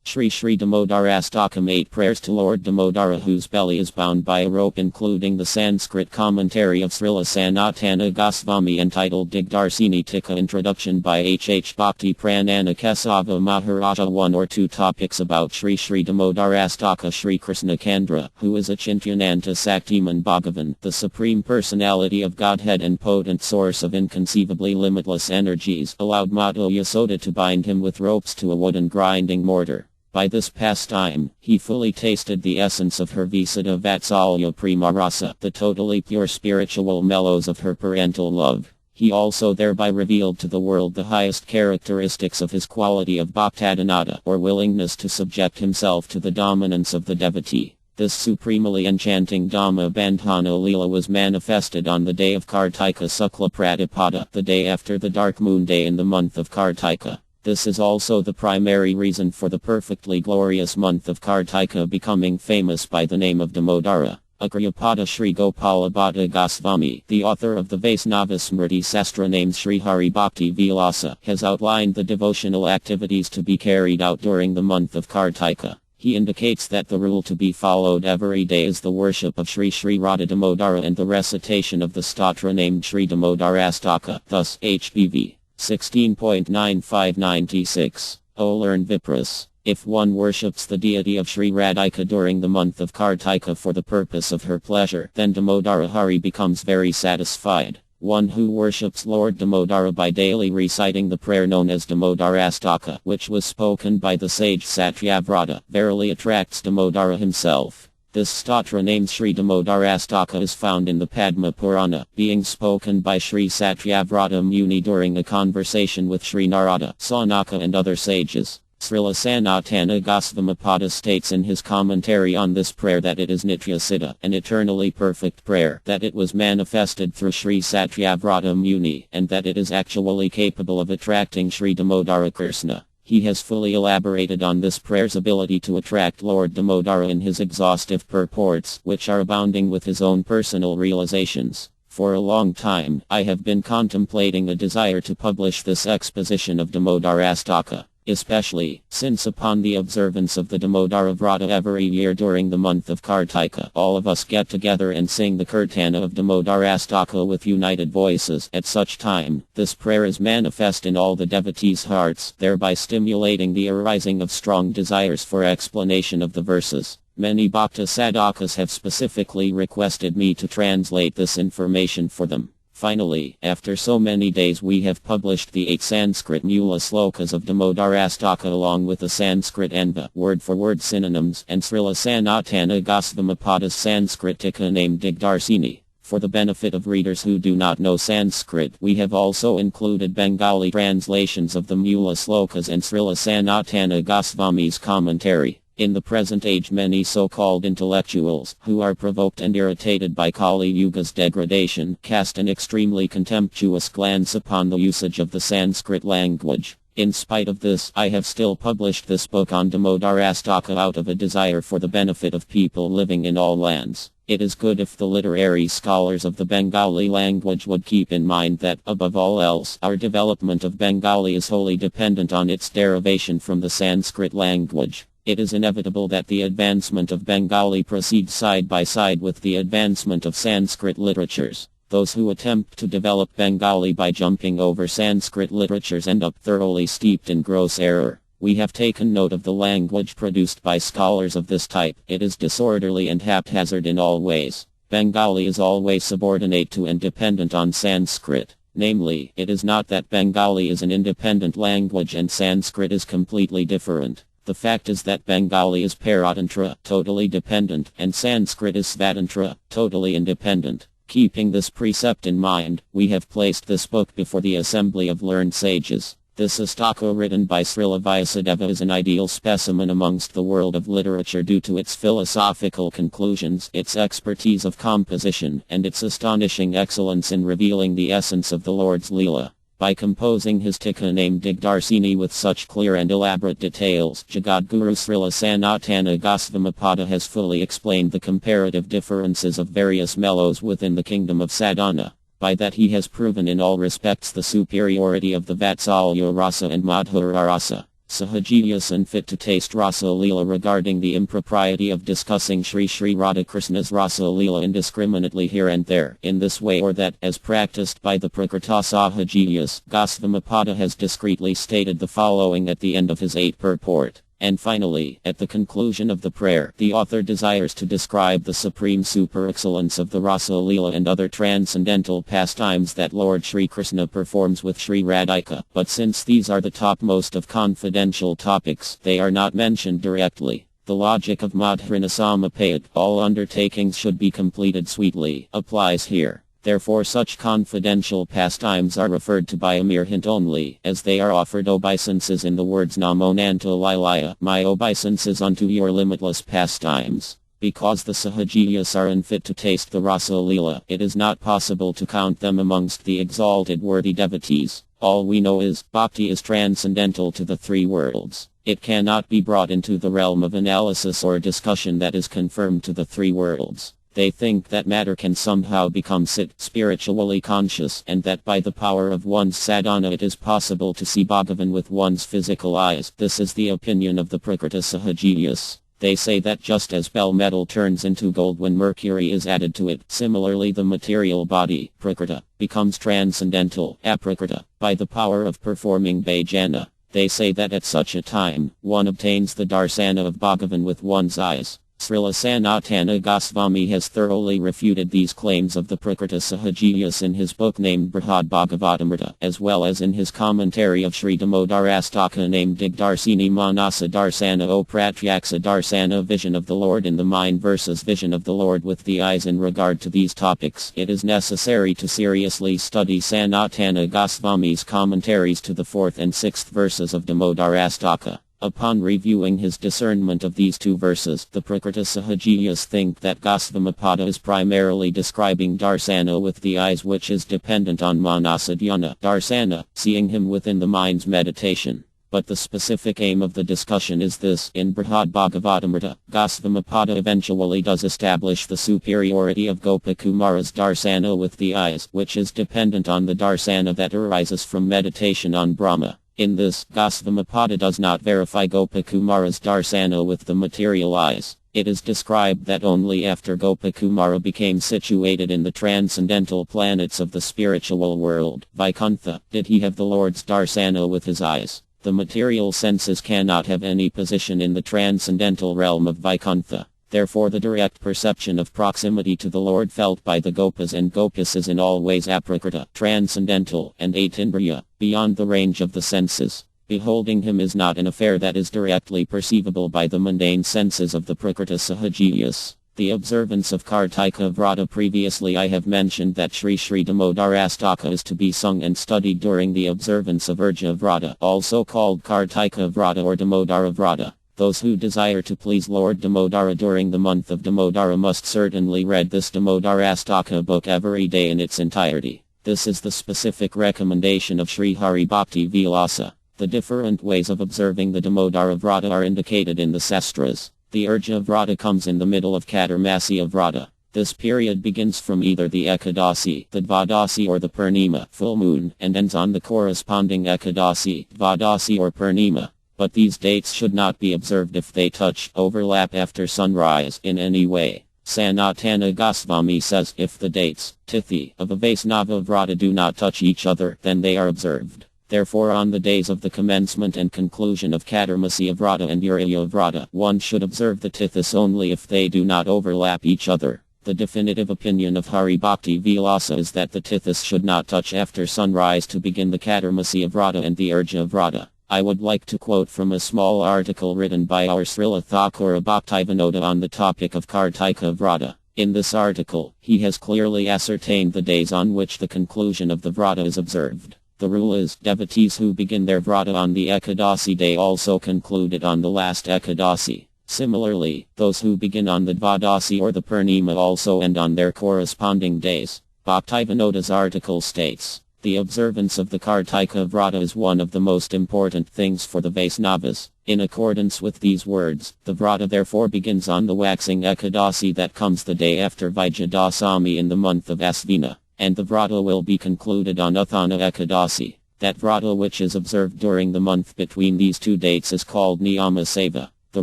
Shri Shri Damodarastakam 8 Prayers to Lord Damodara, whose belly is bound by a rope, including the Sanskrit commentary of Srila Sanatana Goswami entitled Digdarsini Tika. Introduction by H. Bhakti Pranana Kesava Maharaja. 1 or 2 topics about Shri Shri Damodarastaka. Shri Krishna Kandra, who is a Chintyananta Saktiman Bhagavan, the Supreme Personality of Godhead and potent source of inconceivably limitless energies, allowed Mata Yasoda to bind him with ropes to a wooden grinding mortar. By this pastime, he fully tasted the essence of her Visada Vatsalya Prema Rasa, the totally pure spiritual mellows of her parental love. He also thereby revealed to the world the highest characteristics of his quality of bhaktadhanata, or willingness to subject himself to the dominance of the devotee. This supremely enchanting Dhamma Bandhana Leela was manifested on the day of Kartika Sukla Pratipada, the day after the dark moon day in the month of Kartika. This is also the primary reason for the perfectly glorious month of Kartika becoming famous by the name of Damodara. Agriyapada Sri Gopala Bhatta Goswami, the author of the Vaisnava Smriti Sastra named Sri Hari Bhakti Vilasa, has outlined the devotional activities to be carried out during the month of Kartika. He indicates that the rule to be followed every day is the worship of Sri Sri Radha Damodara and the recitation of the stotra named Sri Damodarastaka, thus HBV 16.9596. O learned Vipras, if one worships the deity of Sri Radhika during the month of Kartika for the purpose of her pleasure, then Damodara Hari becomes very satisfied. One who worships Lord Damodara by daily reciting the prayer known as Damodarastaka, which was spoken by the sage Satyavrata, verily attracts Damodara himself. This stotra named Sri Damodarastaka is found in the Padma Purana, being spoken by Sri Satyavrata Muni during a conversation with Sri Narada, Sanaka and other sages. Srila Sanatana Goswami states in his commentary on this prayer that it is Nitya Siddha, an eternally perfect prayer, that it was manifested through Sri Satyavrata Muni, and that it is actually capable of attracting Sri Damodara Krishna. He has fully elaborated on this prayer's ability to attract Lord Damodara in his exhaustive purports, which are abounding with his own personal realizations. For a long time, I have been contemplating a desire to publish this exposition of Damodarastaka, especially since upon the observance of the Damodara Vrata every year during the month of Kartika, all of us get together and sing the Kirtana of Damodarastaka with united voices. At such time, this prayer is manifest in all the devotees' hearts, thereby stimulating the arising of strong desires for explanation of the verses. Many Bhakta Sadhakas have specifically requested me to translate this information for them. Finally, after so many days we have published the 8 Sanskrit Mula Slokas of Damodarastaka along with the Sanskrit Anva, word-for-word synonyms, and Srila Sanatana Goswamipada's Sanskrit Tika named Digdarsini. For the benefit of readers who do not know Sanskrit, we have also included Bengali translations of the Mula Slokas and Srila Sanatana Goswami's commentary. In the present age, many so-called intellectuals, who are provoked and irritated by Kali Yuga's degradation, cast an extremely contemptuous glance upon the usage of the Sanskrit language. In spite of this, I have still published this book on Damodarastaka out of a desire for the benefit of people living in all lands. It is good if the literary scholars of the Bengali language would keep in mind that, above all else, our development of Bengali is wholly dependent on its derivation from the Sanskrit language. It is inevitable that the advancement of Bengali proceeds side by side with the advancement of Sanskrit literatures. Those who attempt to develop Bengali by jumping over Sanskrit literatures end up thoroughly steeped in gross error. We have taken note of the language produced by scholars of this type. It is disorderly and haphazard in all ways. Bengali is always subordinate to and dependent on Sanskrit. Namely, it is not that Bengali is an independent language and Sanskrit is completely different. The fact is that Bengali is Paratantra, totally dependent, and Sanskrit is Svatantra, totally independent. Keeping this precept in mind, we have placed this book before the assembly of learned sages. This Astaka written by Srila Vyasadeva is an ideal specimen amongst the world of literature due to its philosophical conclusions, its expertise of composition, and its astonishing excellence in revealing the essence of the Lord's Leela. By composing his Tika named Digdarsini with such clear and elaborate details, Jagadguru Srila Sanatana Goswamipada has fully explained the comparative differences of various mellows within the kingdom of sadhana. By that he has proven in all respects the superiority of the Vatsalya Rasa and Madhura Rasa. Sahajiyas unfit to taste Rasa Leela. Regarding the impropriety of discussing Sri Sri Radhakrishna's Rasa Leela indiscriminately here and there, in this way or that, as practiced by the Prakrita Sahajiyas, Goswami has discreetly stated the following at the end of his 8th purport. And finally, at the conclusion of the prayer, the author desires to describe the supreme super excellence of the Rasa Leela and other transcendental pastimes that Lord Sri Krishna performs with Sri Radhika. But since these are the topmost of confidential topics, they are not mentioned directly. The logic of Madhrina Samapayat, all undertakings should be completed sweetly, applies here. Therefore such confidential pastimes are referred to by a mere hint only, as they are offered obeisances in the words Namo Nanta Lilaya, my obeisances unto your limitless pastimes. Because the Sahajiyas are unfit to taste the Rasa Leela, it is not possible to count them amongst the exalted worthy devotees. All we know is, bhakti is transcendental to the 3 worlds. It cannot be brought into the realm of analysis or discussion that is confirmed to the 3 worlds. They think that matter can somehow become spiritually conscious, and that by the power of one's sadhana it is possible to see Bhagavan with one's physical eyes. This is the opinion of the Prakrita Sahajiyas. They say that just as bell metal turns into gold when mercury is added to it, similarly the material body, Prakrita, becomes transcendental, aprakrita, by the power of performing bhajana. They say that at such a time, one obtains the darsana of Bhagavan with one's eyes. Srila Sanatana Goswami has thoroughly refuted these claims of the Prakrita Sahajiyas in his book named Brihad Bhagavatamrita, as well as in his commentary of Sri Damodarastakam named Digdarsini Manasa Darsana o Pratyaksa Darsana, vision of the Lord in the mind versus vision of the Lord with the eyes. In regard to these topics, it is necessary to seriously study Sanatana Goswami's commentaries to the 4th and 6th verses of Damodarastakam. Upon reviewing his discernment of these 2 verses, the Prakrita Sahajiyas think that Gosvamipada is primarily describing Darsana with the eyes, which is dependent on Manasadhyana, Darsana, seeing him within the mind's meditation. But the specific aim of the discussion is this: in Brihad Bhagavatamrita, Gosvamipada eventually does establish the superiority of Gopakumara's Darsana with the eyes, which is dependent on the Darsana that arises from meditation on Brahma. In this, Gosvamipada does not verify Gopakumara's darsana with the material eyes. It is described that only after Gopakumara became situated in the transcendental planets of the spiritual world, Vaikuntha, did he have the Lord's darsana with his eyes. The material senses cannot have any position in the transcendental realm of Vaikuntha. Therefore the direct perception of proximity to the Lord felt by the Gopas and Gopas is in all ways aprakrita, transcendental, and atindriya, beyond the range of the senses. Beholding him is not an affair that is directly perceivable by the mundane senses of the Prakrita Sahajiyas. The observance of Kartika Vrata. Previously I have mentioned that Sri Sri Damodarastakam is to be sung and studied during the observance of Urja Vrata, also called Kartika Vrata or Damodara Vrata. Those who desire to please Lord Damodara during the month of Damodara must certainly read this Damodarastakam book every day in its entirety. This is the specific recommendation of Sri Hari Bhakti Vilasa. The different ways of observing the Damodara Vrata are indicated in the Sastras. The Urja Vrata comes in the middle of Chaturmasya Vrata. This period begins from either the Ekadasi, the Dvadasi or the Purnima, full moon, and ends on the corresponding Ekadasi, Dvadasi or Purnima. But these dates should not be observed if they touch, overlap after sunrise in any way. Sanatana Goswami says, if the dates, Tithi, of a Vaisnava Vrata do not touch each other, then they are observed. Therefore on the days of the commencement and conclusion of Chaturmasya Vrata and Uriya Vrata, one should observe the Tithis only if they do not overlap each other. The definitive opinion of Hari Bhakti Vilasa is that the Tithis should not touch after sunrise to begin the Chaturmasya Vrata and the Urja Vrata. I would like to quote from a small article written by our Srila Thakura Bhaktivinoda on the topic of Kartika Vrata. In this article, he has clearly ascertained the days on which the conclusion of the Vrata is observed. The rule is, devotees who begin their Vrata on the Ekadasi day also conclude it on the last Ekadasi. Similarly, those who begin on the Dvadasi or the Purnima also end on their corresponding days. Bhaktivinoda's article states, the observance of the Kartika Vrata is one of the most important things for the Vaisnavas. In accordance with these words, the Vrata therefore begins on the waxing Ekadasi that comes the day after Vijayadasami in the month of Asvina, and the Vrata will be concluded on Uthana Ekadasi. That vrata which is observed during the month between these two dates is called Niyama Seva. The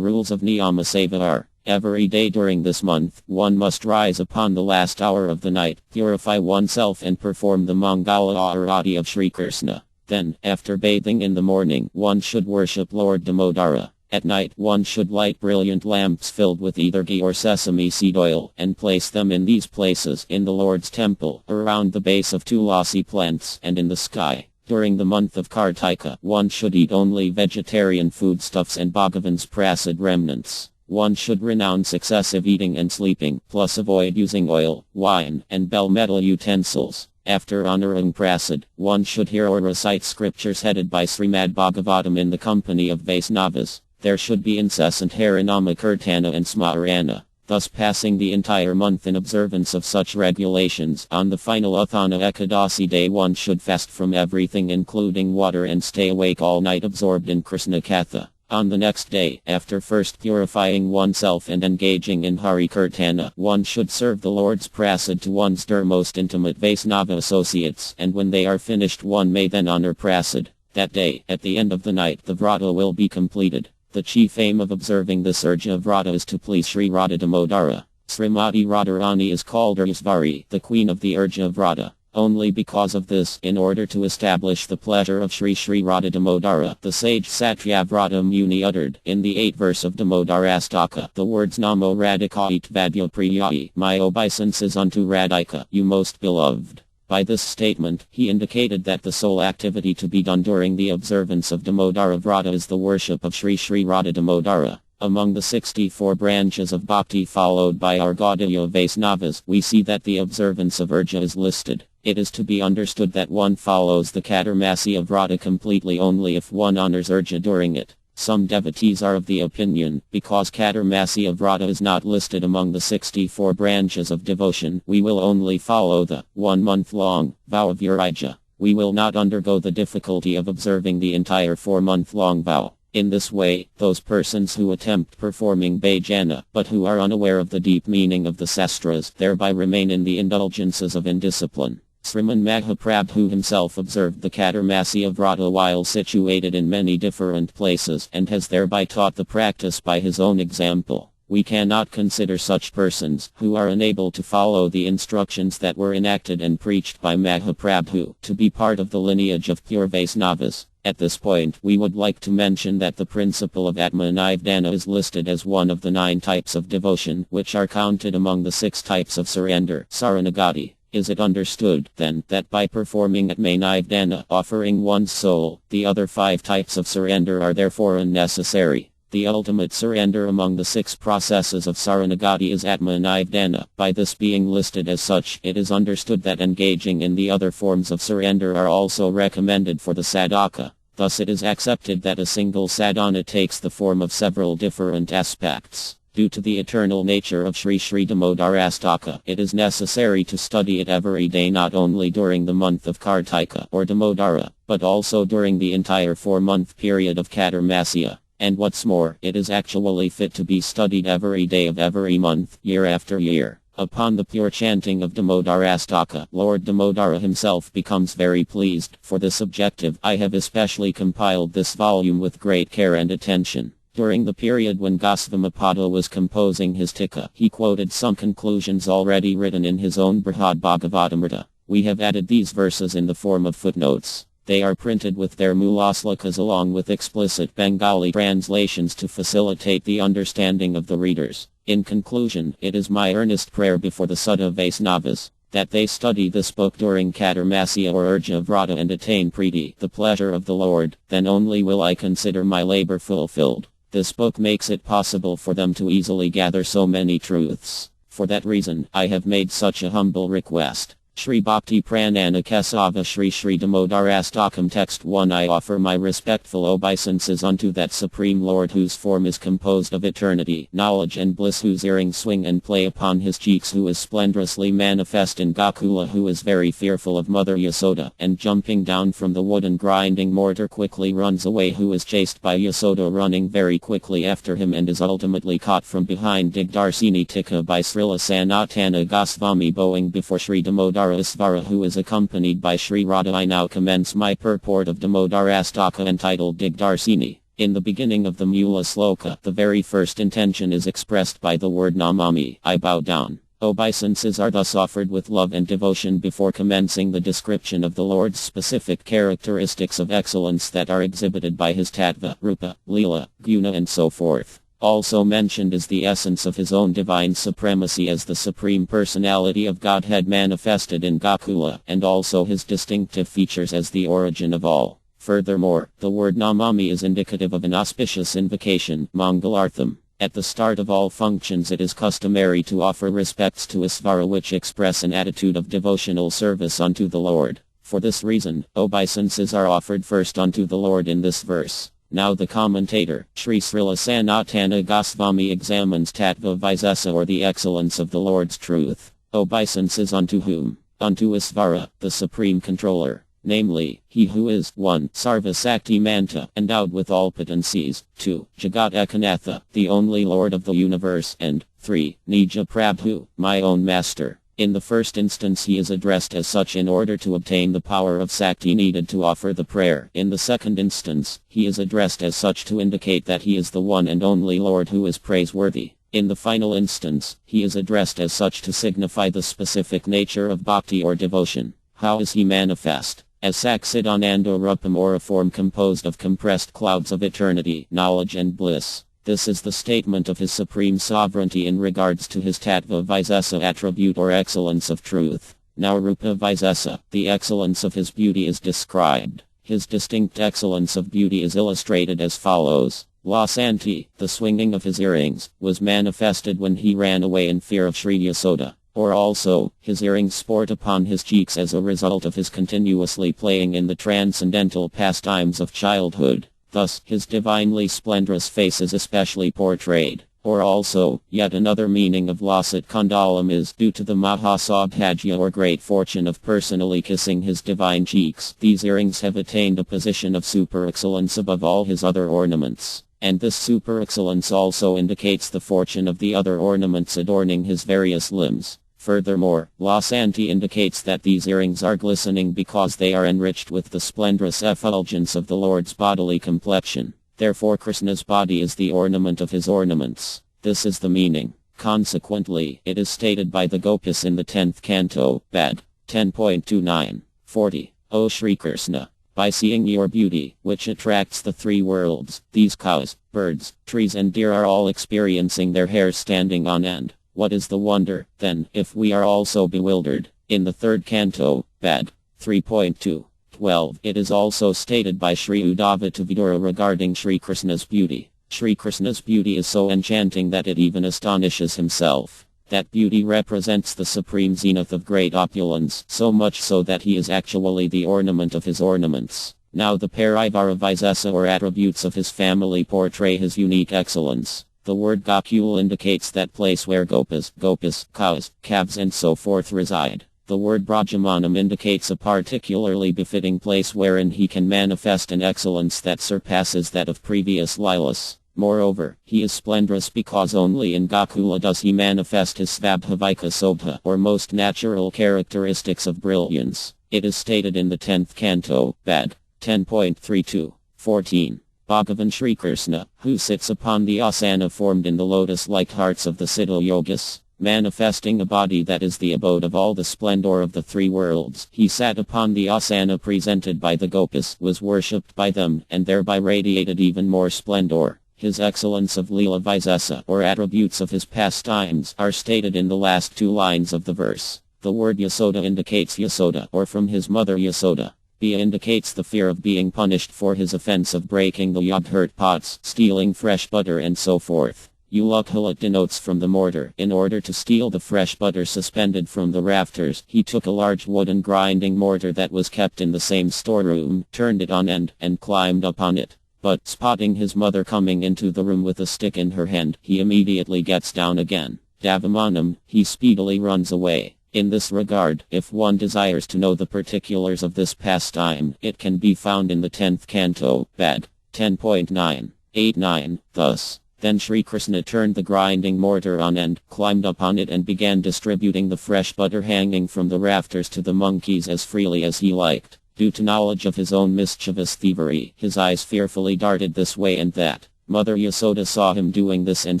rules of Niyama Seva are: every day during this month, one must rise upon the last hour of the night, purify oneself and perform the Mangala Arati of Sri Krishna. Then, after bathing in the morning, one should worship Lord Damodara. At night, one should light brilliant lamps filled with either ghee or sesame seed oil and place them in these places: in the Lord's temple, around the base of tulasi plants, and in the sky. During the month of Kartika, one should eat only vegetarian foodstuffs and Bhagavan's prasad remnants. One should renounce excessive eating and sleeping, plus avoid using oil, wine, and bell metal utensils. After honoring prasad, one should hear or recite scriptures headed by Srimad Bhagavatam in the company of Vaisnavas. There should be incessant Harinama Kirtana and Smarana, thus passing the entire month in observance of such regulations. On the final Uthana Ekadasi day, one should fast from everything including water and stay awake all night absorbed in Krishna Katha. On the next day, after first purifying oneself and engaging in Hari Kirtana, one should serve the Lord's prasad to one's most intimate Vaisnava associates, and when they are finished, one may then honor prasad. That day, at the end of the night, the vrata will be completed. The chief aim of observing this Urja Vrata is to please Sri Radha Damodara. Srimati Radharani is called Ursvari, the queen of the Urja Vrata. Only because of this, in order to establish the pleasure of Sri Radha Damodara, the sage Satyavrata Muni uttered, in the 8th verse of Damodarastakam, the words Namo Radhika Vadya Priyai, my obeisances unto Radhika, you most beloved. By this statement, he indicated that the sole activity to be done during the observance of Damodara Vrata is the worship of Sri Radha Damodara. Among the 64 branches of Bhakti followed by our Gaudiya Vaisnavas, we see that the observance of Urja is listed. It is to be understood that one follows the Chaturmasya Vrata completely only if one honors Urja during it. Some devotees are of the opinion, because Chaturmasya Vrata is not listed among the 64 branches of devotion, we will only follow the 1 month long vow of Uraja. We will not undergo the difficulty of observing the entire 4-month-long vow. In this way, those persons who attempt performing bhajana, but who are unaware of the deep meaning of the sastras, thereby remain in the indulgences of indiscipline. Sriman Mahaprabhu himself observed the Chaturmasya Vrata while situated in many different places, and has thereby taught the practice by his own example. We cannot consider such persons, who are unable to follow the instructions that were enacted and preached by Mahaprabhu, to be part of the lineage of pure Vaisnavas. At this point, we would like to mention that the principle of Atmanivdana is listed as one of the 9 types of devotion, which are counted among the 6 types of surrender, Saranagati. Is it understood, then, that by performing Atmanivdana, offering one's soul, the other 5 types of surrender are therefore unnecessary? The ultimate surrender among the 6 processes of Saranagati is Atmanivdana. By this being listed as such, it is understood that engaging in the other forms of surrender are also recommended for the sadhaka. Thus it is accepted that a single sadhana takes the form of several different aspects. Due to the eternal nature of Sri Damodarastakam, it is necessary to study it every day, not only during the month of Kartika or Damodara, but also during the entire 4-month period of Chaturmasya. And what's more, it is actually fit to be studied every day of every month, year after year. Upon the pure chanting of Damodarastakam, Lord Damodara himself becomes very pleased. For this objective, I have especially compiled this volume with great care and attention. During the period when Goswami was composing his Tika, he quoted some conclusions already written in his own Brihad Bhagavatamrita. We have added these verses in the form of footnotes. They are printed with their Mulaslokas along with explicit Bengali translations to facilitate the understanding of the readers. In conclusion, it is my earnest prayer before the Sudha Vaisnavas that they study this book during Chaturmasya or Urja Vrata and attain Preeti, the pleasure of the Lord. Then only will I consider my labor fulfilled. This book makes it possible for them to easily gather so many truths. For that reason, I have made such a humble request. Shri Bhakti Pranana Kesava Shri Damodarastakam Text 1 I offer my respectful obeisances unto that Supreme Lord whose form is composed of eternity, knowledge and bliss, whose earrings swing and play upon his cheeks, who is splendorously manifest in Gokula, who is very fearful of Mother Yasoda, and jumping down from the wooden grinding mortar quickly runs away, who is chased by Yasoda running very quickly after him and is ultimately caught from behind Digdarsini Tika by Srila Sanatana Goswami bowing before Sri Damodar Damodarasvara, who is accompanied by Sri Radha. I now commence my purport of Damodarastaka entitled Digdarsini. In the beginning of the Mula Sloka, the very first intention is expressed by the word Namami, I bow down. Obeisances are thus offered with love and devotion before commencing the description of the Lord's specific characteristics of excellence that are exhibited by his Tattva, Rupa, Leela, Guna and so forth. Also mentioned is the essence of his own divine supremacy as the Supreme Personality of Godhead manifested in Gokula, and also his distinctive features as the origin of all. Furthermore, the word Namami is indicative of an auspicious invocation, Mangalartham. At the start of all functions it is customary to offer respects to Isvara which express an attitude of devotional service unto the Lord. For this reason, obeisances are offered first unto the Lord in this verse. Now the commentator, Sri Srila Sanatana Goswami examines Tattva Visesa, or the excellence of the Lord's truth. Obeisances unto whom? Unto Isvara, the Supreme Controller. Namely, he who is 1. Sarva Sakti Manta, endowed with all potencies, 2. Jagat Ekanatha, the only Lord of the universe, and 3. Nija Prabhu, my own master. In the first instance he is addressed as such in order to obtain the power of Sakti needed to offer the prayer. In the second instance, he is addressed as such to indicate that he is the one and only Lord who is praiseworthy. In the final instance, he is addressed as such to signify the specific nature of bhakti or devotion. How is he manifest? As Saksidananda Rupam, or a form composed of compressed clouds of eternity, knowledge and bliss. This is the statement of his supreme sovereignty in regards to his Tattva Visesa attribute or excellence of truth. Now Rupa Visesa, the excellence of his beauty is described. His distinct excellence of beauty is illustrated as follows. Lasanti, the swinging of his earrings, was manifested when he ran away in fear of Sri Yasoda. Or also, his earrings sport upon his cheeks as a result of his continuously playing in the transcendental pastimes of childhood. Thus, his divinely splendorous face is especially portrayed. Or also, yet another meaning of Lasat Kandalam is due to the Mahasaubhagya or great fortune of personally kissing his divine cheeks. These earrings have attained a position of super excellence above all his other ornaments. And this super excellence also indicates the fortune of the other ornaments adorning his various limbs. Furthermore, Lasanti indicates that these earrings are glistening because they are enriched with the splendorous effulgence of the Lord's bodily complexion. Therefore Krishna's body is the ornament of his ornaments. This is the meaning. Consequently, it is stated by the Gopis in the 10th canto, Bad 10.29, 40. O Shri Krishna, by seeing your beauty, which attracts the three worlds, these cows, birds, trees and deer are all experiencing their hair standing on end. What is the wonder, then, if we are also bewildered? In the 3rd canto, Bad 3.2, 12, it is also stated by Sri Uddhava Vidura regarding Sri Krishna's beauty. Sri Krishna's beauty is so enchanting that it even astonishes himself. That beauty represents the supreme zenith of great opulence, so much so that he is actually the ornament of his ornaments. Now the Parivara Visesa or attributes of his family portray his unique excellence. The word Gokul indicates that place where gopas, cows, calves and so forth reside. The word Brajamanam indicates a particularly befitting place wherein he can manifest an excellence that surpasses that of previous Lilas. Moreover, he is splendorous because only in Gokula does he manifest his Svabhavika Sobha, or most natural characteristics of brilliance. It is stated in the 10th canto, Bad 10.32, 14. Bhagavan Sri Krishna, who sits upon the asana formed in the lotus-like hearts of the Siddha Yogas, manifesting a body that is the abode of all the splendor of the three worlds. He sat upon the asana presented by the Gopis, was worshipped by them, and thereby radiated even more splendor. His excellence of Leela Visesa, or attributes of his pastimes, are stated in the last two lines of the verse. The word Yasoda indicates Yasoda, or from his mother Yasoda. Bia indicates the fear of being punished for his offense of breaking the yogurt pots, stealing fresh butter and so forth. Ulukhalat denotes from the mortar. In order to steal the fresh butter suspended from the rafters, he took a large wooden grinding mortar that was kept in the same storeroom, turned it on end, and climbed up on it. But, spotting his mother coming into the room with a stick in her hand, he immediately gets down again. Davamanam, he speedily runs away. In this regard, if one desires to know the particulars of this pastime, it can be found in the 10th canto, Bad 10.9, 8-9, thus. Then Sri Krishna turned the grinding mortar on and climbed up on it and began distributing the fresh butter hanging from the rafters to the monkeys as freely as he liked. Due to knowledge of his own mischievous thievery, his eyes fearfully darted this way and that. Mother Yasoda saw him doing this and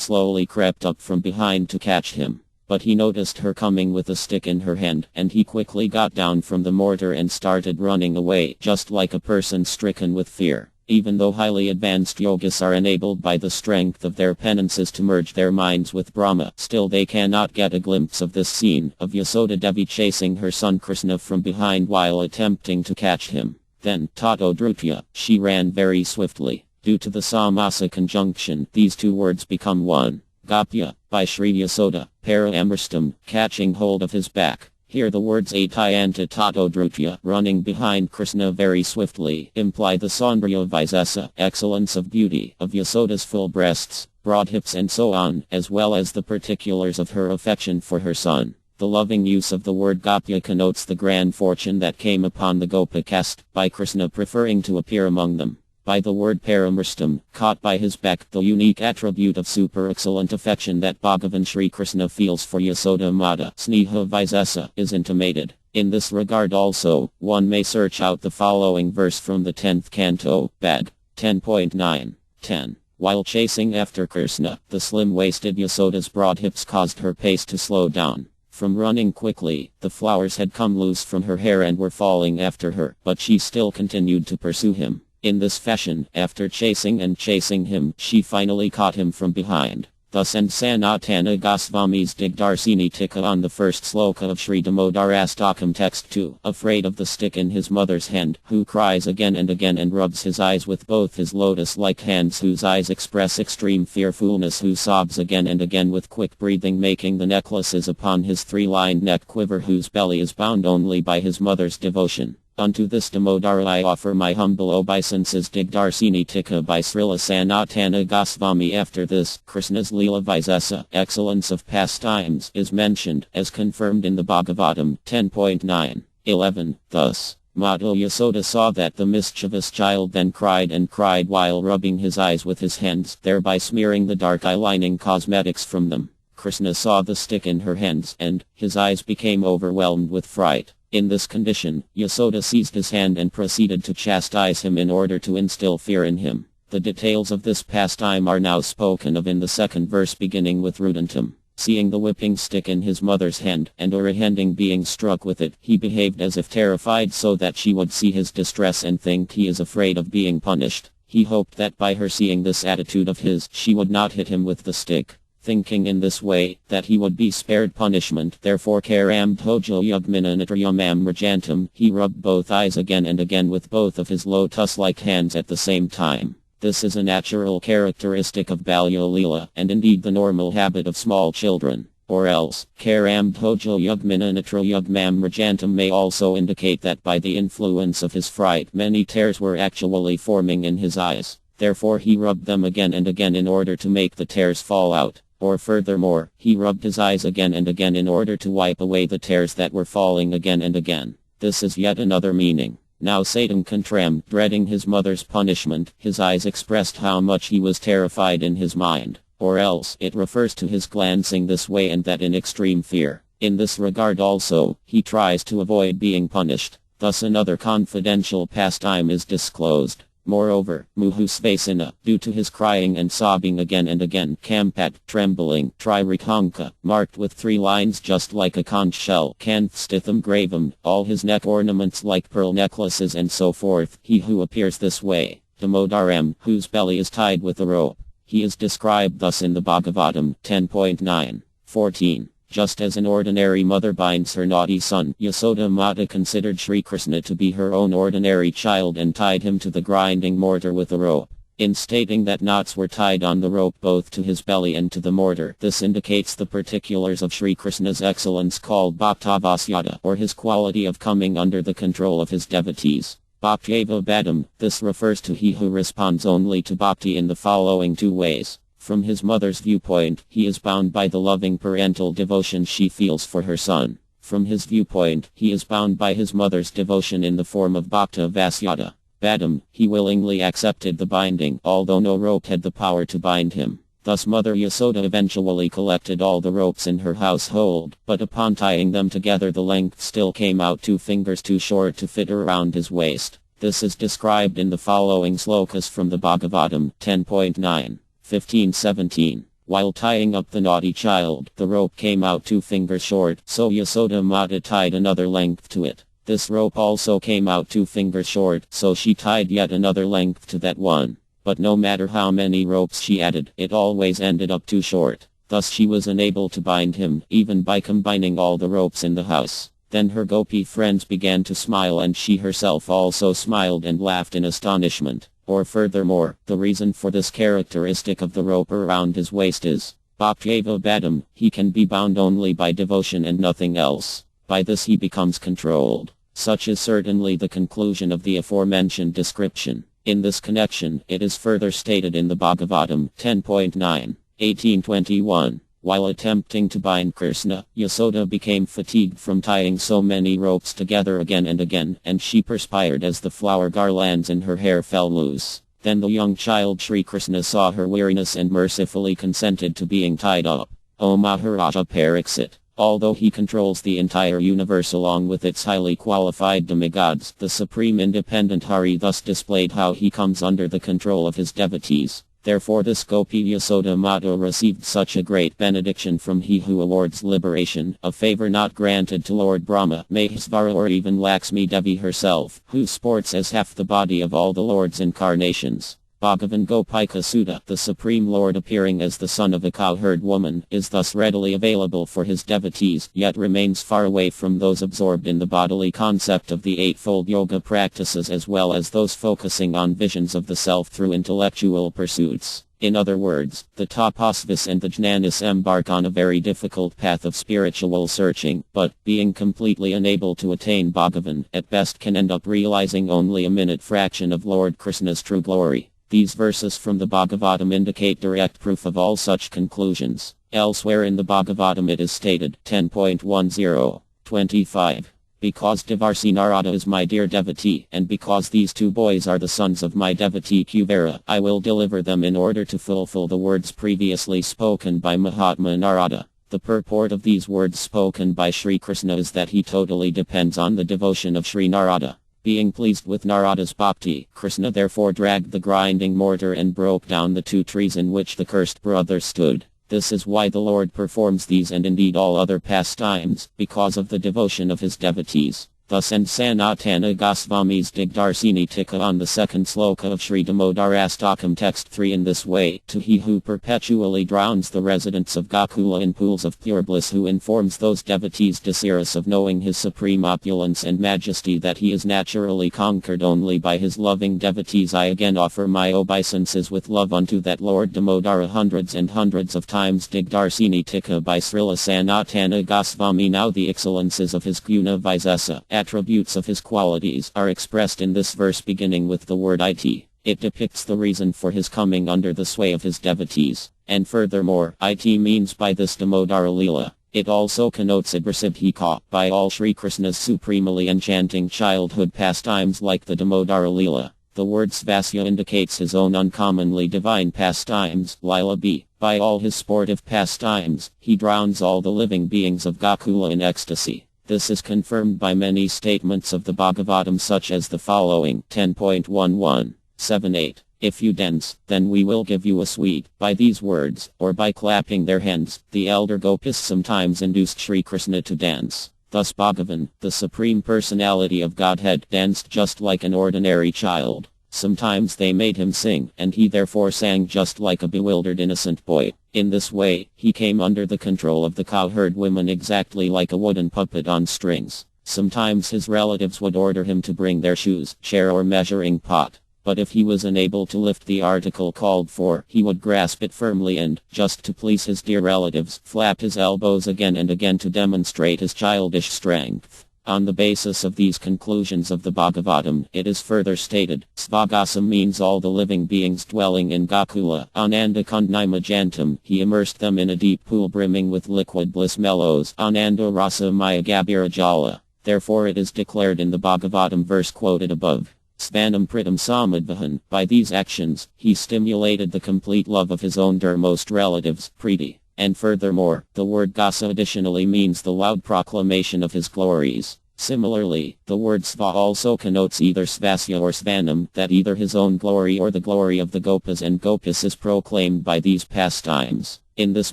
slowly crept up from behind to catch him. But he noticed her coming with a stick in her hand, and he quickly got down from the mortar and started running away, just like a person stricken with fear. Even though highly advanced yogis are enabled by the strength of their penances to merge their minds with Brahma, still they cannot get a glimpse of this scene of Yasoda Devi chasing her son Krishna from behind while attempting to catch him. Then, Tato Drutya, she ran very swiftly. Due to the Samasa conjunction, these two words become one. Gopya, by Sri Yasoda, Para Amrstam, catching hold of his back. Here the words Atayanta Tato Drutya, running behind Krishna very swiftly, imply the Saundrya Visesa, excellence of beauty, of Yasoda's full breasts, broad hips and so on, as well as the particulars of her affection for her son. The loving use of the word Gopya connotes the grand fortune that came upon the Gopa caste, by Krishna preferring to appear among them. By the word Paramrstam, caught by his back, the unique attribute of super excellent affection that Bhagavan Sri Krishna feels for Yasoda Mata, Sneha Visesa, is intimated. In this regard also, one may search out the following verse from the 10th canto, Bag 10.9-10. While chasing after Krishna, the slim-waisted Yasoda's broad hips caused her pace to slow down. From running quickly, the flowers had come loose from her hair and were falling after her, but she still continued to pursue him. In this fashion, after chasing him, she finally caught him from behind. Thus ends Sanatana Goswami's Digdarsini Tika on the first sloka of Sri Damodarastakam text 2. Afraid of the stick in his mother's hand, who cries again and rubs his eyes with both his lotus-like hands, whose eyes express extreme fearfulness, who sobs again and again with quick breathing, making the necklaces upon his three-lined neck quiver, whose belly is bound only by his mother's devotion. Unto this Damodara I offer my humble obeisances. Digdarsini Tika by Srila Sanatana Goswami. After this, Krishna's Leela Visesa, excellence of pastimes, is mentioned, as confirmed in the Bhagavatam 10.9-11. Thus, Mata Yasoda saw that the mischievous child then cried and cried while rubbing his eyes with his hands, thereby smearing the dark eye-lining cosmetics from them. Krishna saw the stick in her hands, and his eyes became overwhelmed with fright. In this condition, Yasoda seized his hand and proceeded to chastise him in order to instill fear in him. The details of this pastime are now spoken of in the second verse, beginning with Rudantam. Seeing the whipping stick in his mother's hand, and Urihending being struck with it, he behaved as if terrified so that she would see his distress and think he is afraid of being punished. He hoped that by her seeing this attitude of his, she would not hit him with the stick. Thinking in this way, that he would be spared punishment, therefore Karam Tojo Yugmina Nitriyamam Rajantam, he rubbed both eyes again and again with both of his lotus-like hands at the same time. This is a natural characteristic of Balya Leela, and indeed the normal habit of small children. Or else, Karam Tojo Yugmina Nitriyugmam Rajantam may also indicate that by the influence of his fright many tears were actually forming in his eyes. Therefore he rubbed them again and again in order to make the tears fall out. Or furthermore, he rubbed his eyes again and again in order to wipe away the tears that were falling again and again. This is yet another meaning. Now Satan Kantram, dreading his mother's punishment, his eyes expressed how much he was terrified in his mind. Or else, it refers to his glancing this way and that in extreme fear. In this regard also, he tries to avoid being punished. Thus another confidential pastime is disclosed. Moreover, Muhusvasana, due to his crying and sobbing again and again, Kampat, trembling, Tririkhanka, marked with 3 lines just like a conch shell, Kanthstitham gravam, all his neck ornaments like pearl necklaces and so forth, he who appears this way, Damodaram, whose belly is tied with a rope. He is described thus in the Bhagavatam 10.9-14. Just as an ordinary mother binds her naughty son, Yasoda Mata considered Sri Krishna to be her own ordinary child and tied him to the grinding mortar with a rope. In stating that knots were tied on the rope both to his belly and to the mortar, this indicates the particulars of Sri Krishna's excellence called Bhaktavasyata, or his quality of coming under the control of his devotees. Bhaktyeva Badam, this refers to he who responds only to bhakti in the following 2 ways. From his mother's viewpoint, he is bound by the loving parental devotion she feels for her son. From his viewpoint, he is bound by his mother's devotion in the form of Bhakta Vasyata. Badam, he willingly accepted the binding, although no rope had the power to bind him. Thus Mother Yasoda eventually collected all the ropes in her household, but upon tying them together the length still came out 2 fingers too short to fit around his waist. This is described in the following slokas from the Bhagavatam 10.9, 15-17. While tying up the naughty child, the rope came out 2 fingers short, so Yasoda Mata tied another length to it. This rope also came out 2 fingers short, so she tied yet another length to that one. But no matter how many ropes she added, it always ended up too short. Thus she was unable to bind him, even by combining all the ropes in the house. Then her gopi friends began to smile, and she herself also smiled and laughed in astonishment. Or furthermore, the reason for this characteristic of the rope around his waist is Bhaktyeva Badam, he can be bound only by devotion and nothing else. By this he becomes controlled. Such is certainly the conclusion of the aforementioned description. In this connection, it is further stated in the Bhagavatam 10.9, 1821. While attempting to bind Krishna, Yasoda became fatigued from tying so many ropes together again and again, and she perspired as the flower garlands in her hair fell loose. Then the young child Sri Krishna saw her weariness and mercifully consented to being tied up. O Maharaja Pariksit, although he controls the entire universe along with its highly qualified demigods, the Supreme Independent Hari thus displayed how he comes under the control of his devotees. Therefore this Gopi Yasoda Mata received such a great benediction from he who awards liberation, a favor not granted to Lord Brahma, Mahesvara, or even Lakshmi Devi herself, who sports as half the body of all the Lord's incarnations. Bhagavan Gopika Sutta, the Supreme Lord appearing as the son of a cowherd woman, is thus readily available for his devotees, yet remains far away from those absorbed in the bodily concept of the eightfold yoga practices as well as those focusing on visions of the self through intellectual pursuits. In other words, the Tapasvis and the Jnanis embark on a very difficult path of spiritual searching, but, being completely unable to attain Bhagavan, at best can end up realizing only a minute fraction of Lord Krishna's true glory. These verses from the Bhagavatam indicate direct proof of all such conclusions. Elsewhere in the Bhagavatam it is stated, 10.10, 25. Because Devarsi Narada is my dear devotee, and because these 2 boys are the sons of my devotee Kuvera, I will deliver them in order to fulfill the words previously spoken by Mahatma Narada. The purport of these words spoken by Sri Krishna is that he totally depends on the devotion of Sri Narada. Being pleased with Narada's bhakti, Krishna therefore dragged the grinding mortar and broke down the 2 trees in which the cursed brother stood. This is why the Lord performs these and indeed all other pastimes, because of the devotion of his devotees. Thus ends Sanatana Goswami's Digdarsini Tika on the 2nd sloka of Sri Damodarastakam text 3 in this way, to he who perpetually drowns the residents of Gokula in pools of pure bliss, who informs those devotees desirous of knowing his supreme opulence and majesty that he is naturally conquered only by his loving devotees. I again offer my obeisances with love unto that Lord Damodara hundreds and hundreds of times. Digdarsini Tika by Srila Sanatana Goswami. Now the excellences of his Guna Vaisesa, attributes of his qualities, are expressed in this verse beginning with the word it. It depicts the reason for his coming under the sway of his devotees. And furthermore, it means by this Damodara Leela. It also connotes Ibrasibhika by all Sri Krishna's supremely enchanting childhood pastimes like the Damodara Leela. The word Svasya indicates his own uncommonly divine pastimes. Lila B. By all his sportive pastimes, he drowns all the living beings of Gokula in ecstasy. This is confirmed by many statements of the Bhagavatam such as the following, 10.11, 7-8. If you dance, then we will give you a sweet. By these words, or by clapping their hands, the elder gopis sometimes induced Sri Krishna to dance. Thus Bhagavan, the Supreme Personality of Godhead, danced just like an ordinary child. Sometimes they made him sing, and he therefore sang just like a bewildered innocent boy. In this way, he came under the control of the cowherd women exactly like a wooden puppet on strings. Sometimes his relatives would order him to bring their shoes, chair or measuring pot. But if he was unable to lift the article called for, he would grasp it firmly and, just to please his dear relatives, flap his elbows again and again to demonstrate his childish strength. On the basis of these conclusions of the Bhagavatam, it is further stated, Svagasam means all the living beings dwelling in Gokula. Ananda Kundnima Jantam, he immersed them in a deep pool brimming with liquid bliss mellows. Ananda Rasa Maya Gabira Jala. Therefore it is declared in the Bhagavatam verse quoted above. Svanam Pritam Samadvahan. By these actions, he stimulated the complete love of his own dearmost relatives, Preeti. And furthermore, the word Gasa additionally means the loud proclamation of his glories. Similarly, the word Sva also connotes either Svasya or Svanam, that either his own glory or the glory of the Gopas and Gopis is proclaimed by these pastimes. In this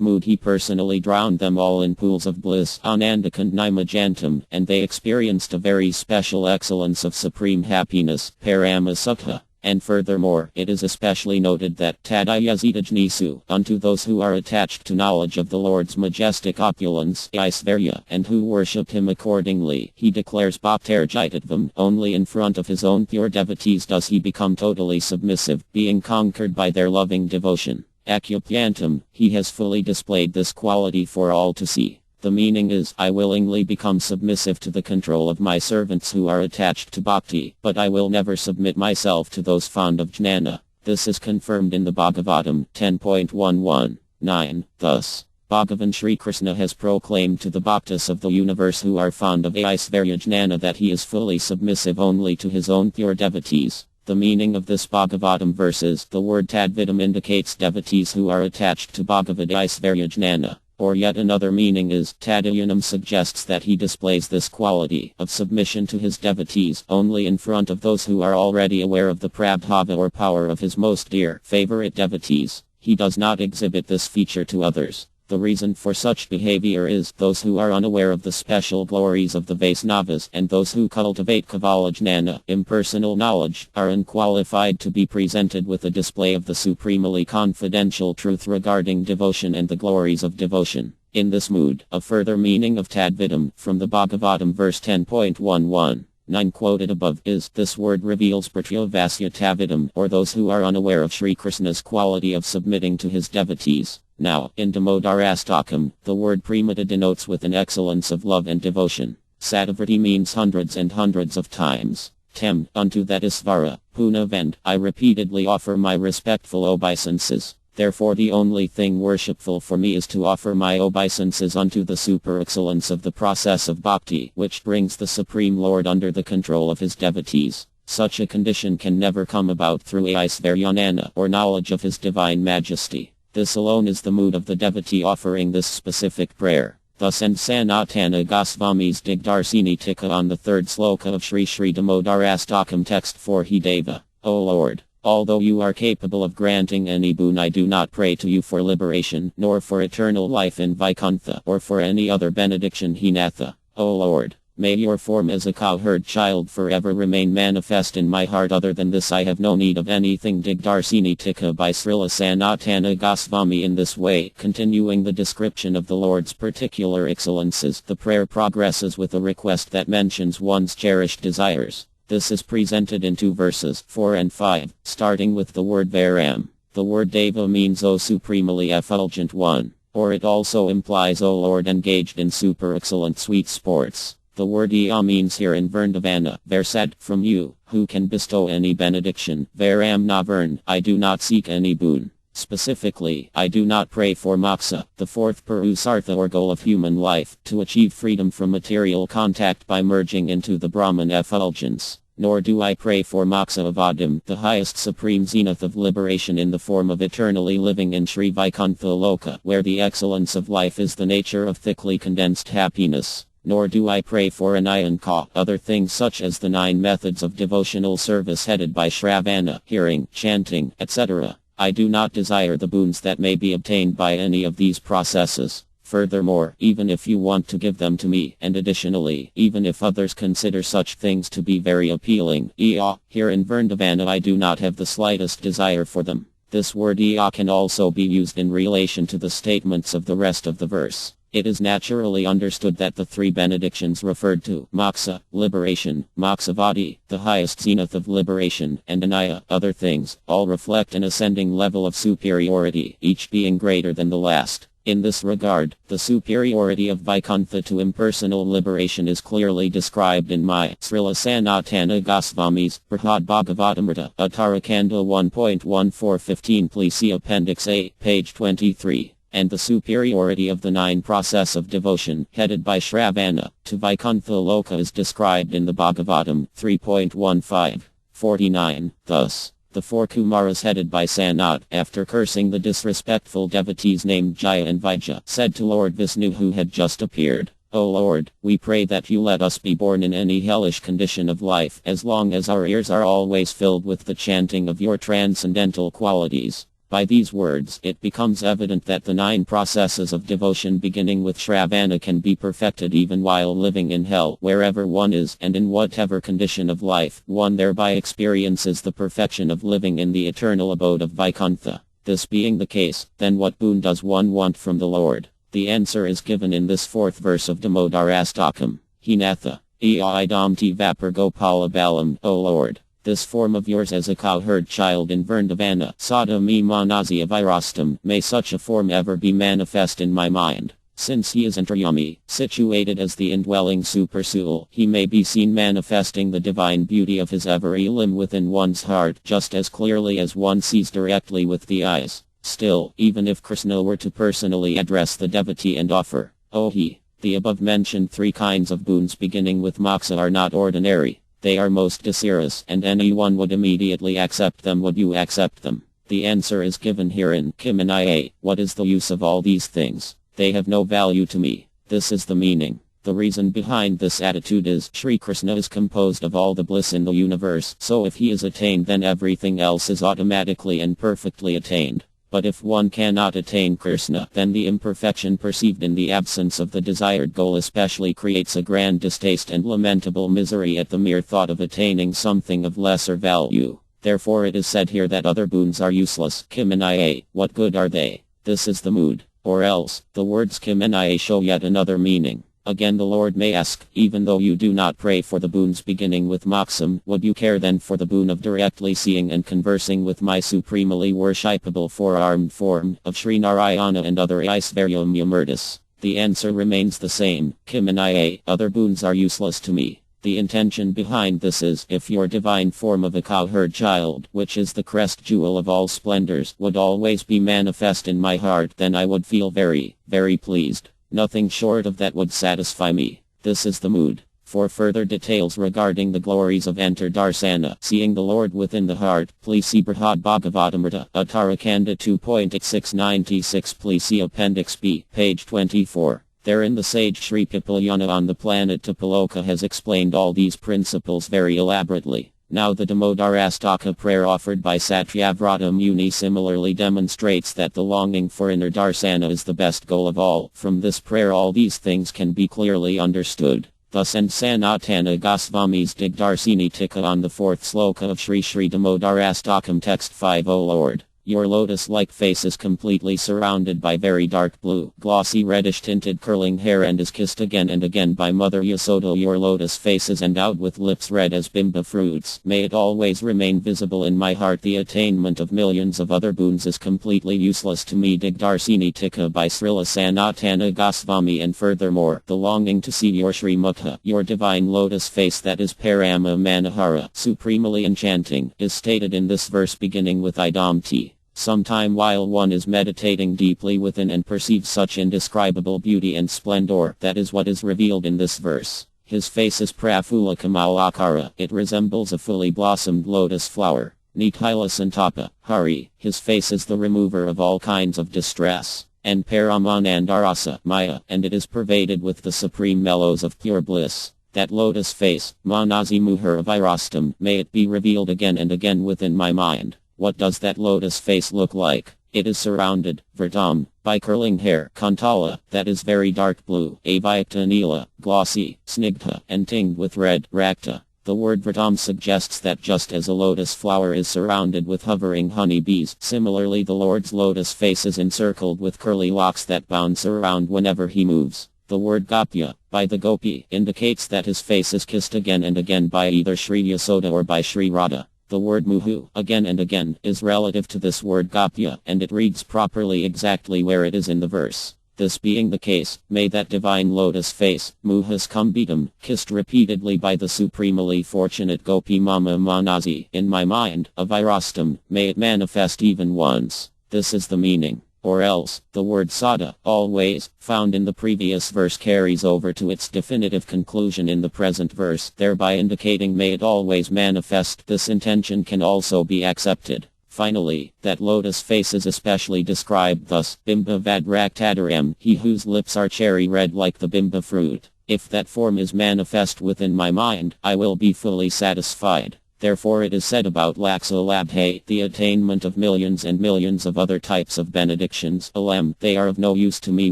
mood he personally drowned them all in pools of bliss, Anandakand Nimajantam, and they experienced a very special excellence of supreme happiness, Paramasukha. And furthermore, it is especially noted that Tadayazidajnisu, unto those who are attached to knowledge of the Lord's majestic opulence, Aisvarya, and who worship him accordingly, he declares Bhaktarjitadvam, only in front of his own pure devotees does he become totally submissive, being conquered by their loving devotion. Acupyantam, he has fully displayed this quality for all to see. The meaning is, I willingly become submissive to the control of my servants who are attached to bhakti, but I will never submit myself to those fond of jnana. This is confirmed in the Bhagavatam 10.119. Thus, Bhagavan Sri Krishna has proclaimed to the bhaktas of the universe who are fond of Aisvarya jnana that he is fully submissive only to his own pure devotees. The meaning of this Bhagavatam verse is, the word Tadvidam indicates devotees who are attached to Bhagavad Aisvarya jnana. Or yet another meaning is, Tadayanam suggests that he displays this quality of submission to his devotees only in front of those who are already aware of the prabhava or power of his most dear, favorite devotees. He does not exhibit this feature to others. The reason for such behavior is, those who are unaware of the special glories of the Vaisnavas and those who cultivate Kavala Jnana, impersonal knowledge, are unqualified to be presented with a display of the supremely confidential truth regarding devotion and the glories of devotion. In this mood, a further meaning of Tadvidam, from the Bhagavatam verse 10.11.9 quoted above is, this word reveals Pratyavasya Tavidam, or those who are unaware of Sri Krishna's quality of submitting to his devotees. Now, in Damodarastakam, the word Premita denotes with an excellence of love and devotion. Satavrati means hundreds and hundreds of times. Tem, unto that Isvara, Punavend, I repeatedly offer my respectful obeisances. Therefore the only thing worshipful for me is to offer my obeisances unto the super excellence of the process of bhakti, which brings the Supreme Lord under the control of his devotees. Such a condition can never come about through Aisvaryanana, or knowledge of his divine majesty. This alone is the mood of the devotee offering this specific prayer. Thus ends Sanatana Goswami's Digdarsini Tika on the third sloka of Sri Sri Damodarastakam text 4 He Deva. O Lord, although you are capable of granting any boon, I do not pray to you for liberation, nor for eternal life in Vaikuntha, or for any other benediction Hinatha. O Lord, may your form as a cowherd child forever remain manifest in my heart. Other than this I have no need of anything. Digdarsini Tika by Srila Sanatana Goswami. In this way, continuing the description of the Lord's particular excellences, the prayer progresses with a request that mentions one's cherished desires. This is presented in two verses, 4 and 5, starting with the word Varam. The word Deva means O supremely effulgent one, or it also implies O Lord engaged in super excellent sweet sports. The word Iya means here in Vrindavana, Versad, from you, who can bestow any benediction. Varam Navern, I do not seek any boon. Specifically, I do not pray for moksha, the fourth purusartha or goal of human life, to achieve freedom from material contact by merging into the Brahman effulgence. Nor do I pray for moksha avadim, the highest supreme zenith of liberation in the form of eternally living in Sri Vaikuntha Loka, where the excellence of life is the nature of thickly condensed happiness. Nor do I pray for anayanka, other things such as the 9 methods of devotional service headed by Shravana, hearing, chanting, etc. I do not desire the boons that may be obtained by any of these processes. Furthermore, even if you want to give them to me, and additionally, even if others consider such things to be very appealing, here in Vrindavana I do not have the slightest desire for them. This word can also be used in relation to the statements of the rest of the verse. It is naturally understood that the 3 benedictions referred to, moksha, liberation, mokshavadi, the highest zenith of liberation, and anaya, other things, all reflect an ascending level of superiority, each being greater than the last. In this regard, the superiority of Vaikuntha to impersonal liberation is clearly described in my Srila Sanatana Goswami's Brihad Bhagavatamrita, Uttarakanda 1.1415. Please see Appendix A, page 23. And the superiority of the 9 process of devotion, headed by Shravana, to Vaikuntha Loka is described in the Bhagavatam 3.15. 49. Thus, the four Kumaras headed by Sanat, after cursing the disrespectful devotees named Jaya and Vijaya, said to Lord Vishnu who had just appeared, "O Lord, we pray that you let us be born in any hellish condition of life as long as our ears are always filled with the chanting of your transcendental qualities." By these words, it becomes evident that the 9 processes of devotion beginning with Shravana can be perfected even while living in hell, wherever one is and in whatever condition of life, one thereby experiences the perfection of living in the eternal abode of Vaikuntha. This being the case, then what boon does one want from the Lord? The answer is given in this 4th verse of Damodarastakam. Hinatha, idam te vapur gopala balam, O Lord. This form of yours as a cowherd child in Vrindavana, Sada me manasi avirastam, may such a form ever be manifest in my mind. Since he is antaryami, situated as the indwelling supersoul, he may be seen manifesting the divine beauty of his every limb within one's heart just as clearly as one sees directly with the eyes. Still, even if Krishna were to personally address the devotee and offer, "Oh he," the above mentioned 3 kinds of boons beginning with moksha are not ordinary. They are most desirous, and anyone would immediately accept them. Would you accept them? The answer is given herein. Kimaniya, what is the use of all these things? They have no value to me. This is the meaning. The reason behind this attitude is Sri Krishna is composed of all the bliss in the universe, so if he is attained then everything else is automatically and perfectly attained. But if one cannot attain Krishna, then the imperfection perceived in the absence of the desired goal especially creates a grand distaste and lamentable misery at the mere thought of attaining something of lesser value. Therefore it is said here that other boons are useless. Kimaniya, what good are they? This is the mood. Or else, the words Kimaniya show yet another meaning. Again the Lord may ask, even though you do not pray for the boons beginning with moksha, would you care then for the boon of directly seeing and conversing with my supremely worshipable 4-armed form of Sri Narayana and other Aisvaryamurtis? The answer remains the same. Kimaniya, other boons are useless to me. The intention behind this is, if your divine form of a cowherd child, which is the crest jewel of all splendors, would always be manifest in my heart, then I would feel very, very pleased. Nothing short of that would satisfy me. This is the mood. For further details regarding the glories of Antardarsana, seeing the Lord within the heart, please see Brihad Bhagavatamrita, Uttarakanda 2.696. Please see Appendix B, page 24. Therein the sage Sri Pipalyana on the planet Tapaloka has explained all these principles very elaborately. Now the Damodarastaka prayer offered by Satyavrata Muni similarly demonstrates that the longing for inner darsana is the best goal of all. From this prayer all these things can be clearly understood. Thus and Sanatana Goswami's Digdarsini Tika on the 4th sloka of Sri Sri Damodarastakam text 5. O Lord, your lotus-like face is completely surrounded by very dark blue, glossy reddish-tinted curling hair and is kissed again and again by Mother Yasoda. Your lotus face is endowed with lips red as bimba fruits. May it always remain visible in my heart. The attainment of millions of other boons is completely useless to me. Digdarsini Tika by Srila Sanatana Goswami. And furthermore, the longing to see your Sri Mukha, your divine lotus face that is Parama Manohara, supremely enchanting, is stated in this verse beginning with Idam T. Sometime while one is meditating deeply within and perceives such indescribable beauty and splendor, that is what is revealed in this verse. His face is Prafula Kamalakara, it resembles a fully blossomed lotus flower. Nitila Santapa, Hari, his face is the remover of all kinds of distress. And Paramanandarasa, Maya, and it is pervaded with the supreme mellows of pure bliss. That lotus face, Manasi Muhur Virastam, may it be revealed again and again within my mind. What does that lotus face look like? It is surrounded, Verdam, by curling hair, Kantala, that is very dark blue, Avyakta Nila, glossy, Snigdha, and tinged with red, Rakta. The word Verdam suggests that just as a lotus flower is surrounded with hovering honey bees, similarly the Lord's lotus face is encircled with curly locks that bounce around whenever he moves. The word Gopya, by the Gopi, indicates that his face is kissed again and again by either Sri Yasoda or by Sri Radha. The word Muhu, again and again, is relative to this word Gopya, and it reads properly exactly where it is in the verse. This being the case, may that divine lotus face, Muhas Kumbitam, kissed repeatedly by the supremely fortunate Gopi Mama Manasi, in my mind, Avirastam, may it manifest even once. This is the meaning. Or else, the word sada, always, found in the previous verse carries over to its definitive conclusion in the present verse, thereby indicating may it always manifest. This intention can also be accepted. Finally, that lotus face is especially described thus, Bimba Vadraktadaram, he whose lips are cherry red like the Bimba fruit. If that form is manifest within my mind, I will be fully satisfied. Therefore it is said about Laksalabhe, the attainment of millions and millions of other types of benedictions, Alem, they are of no use to me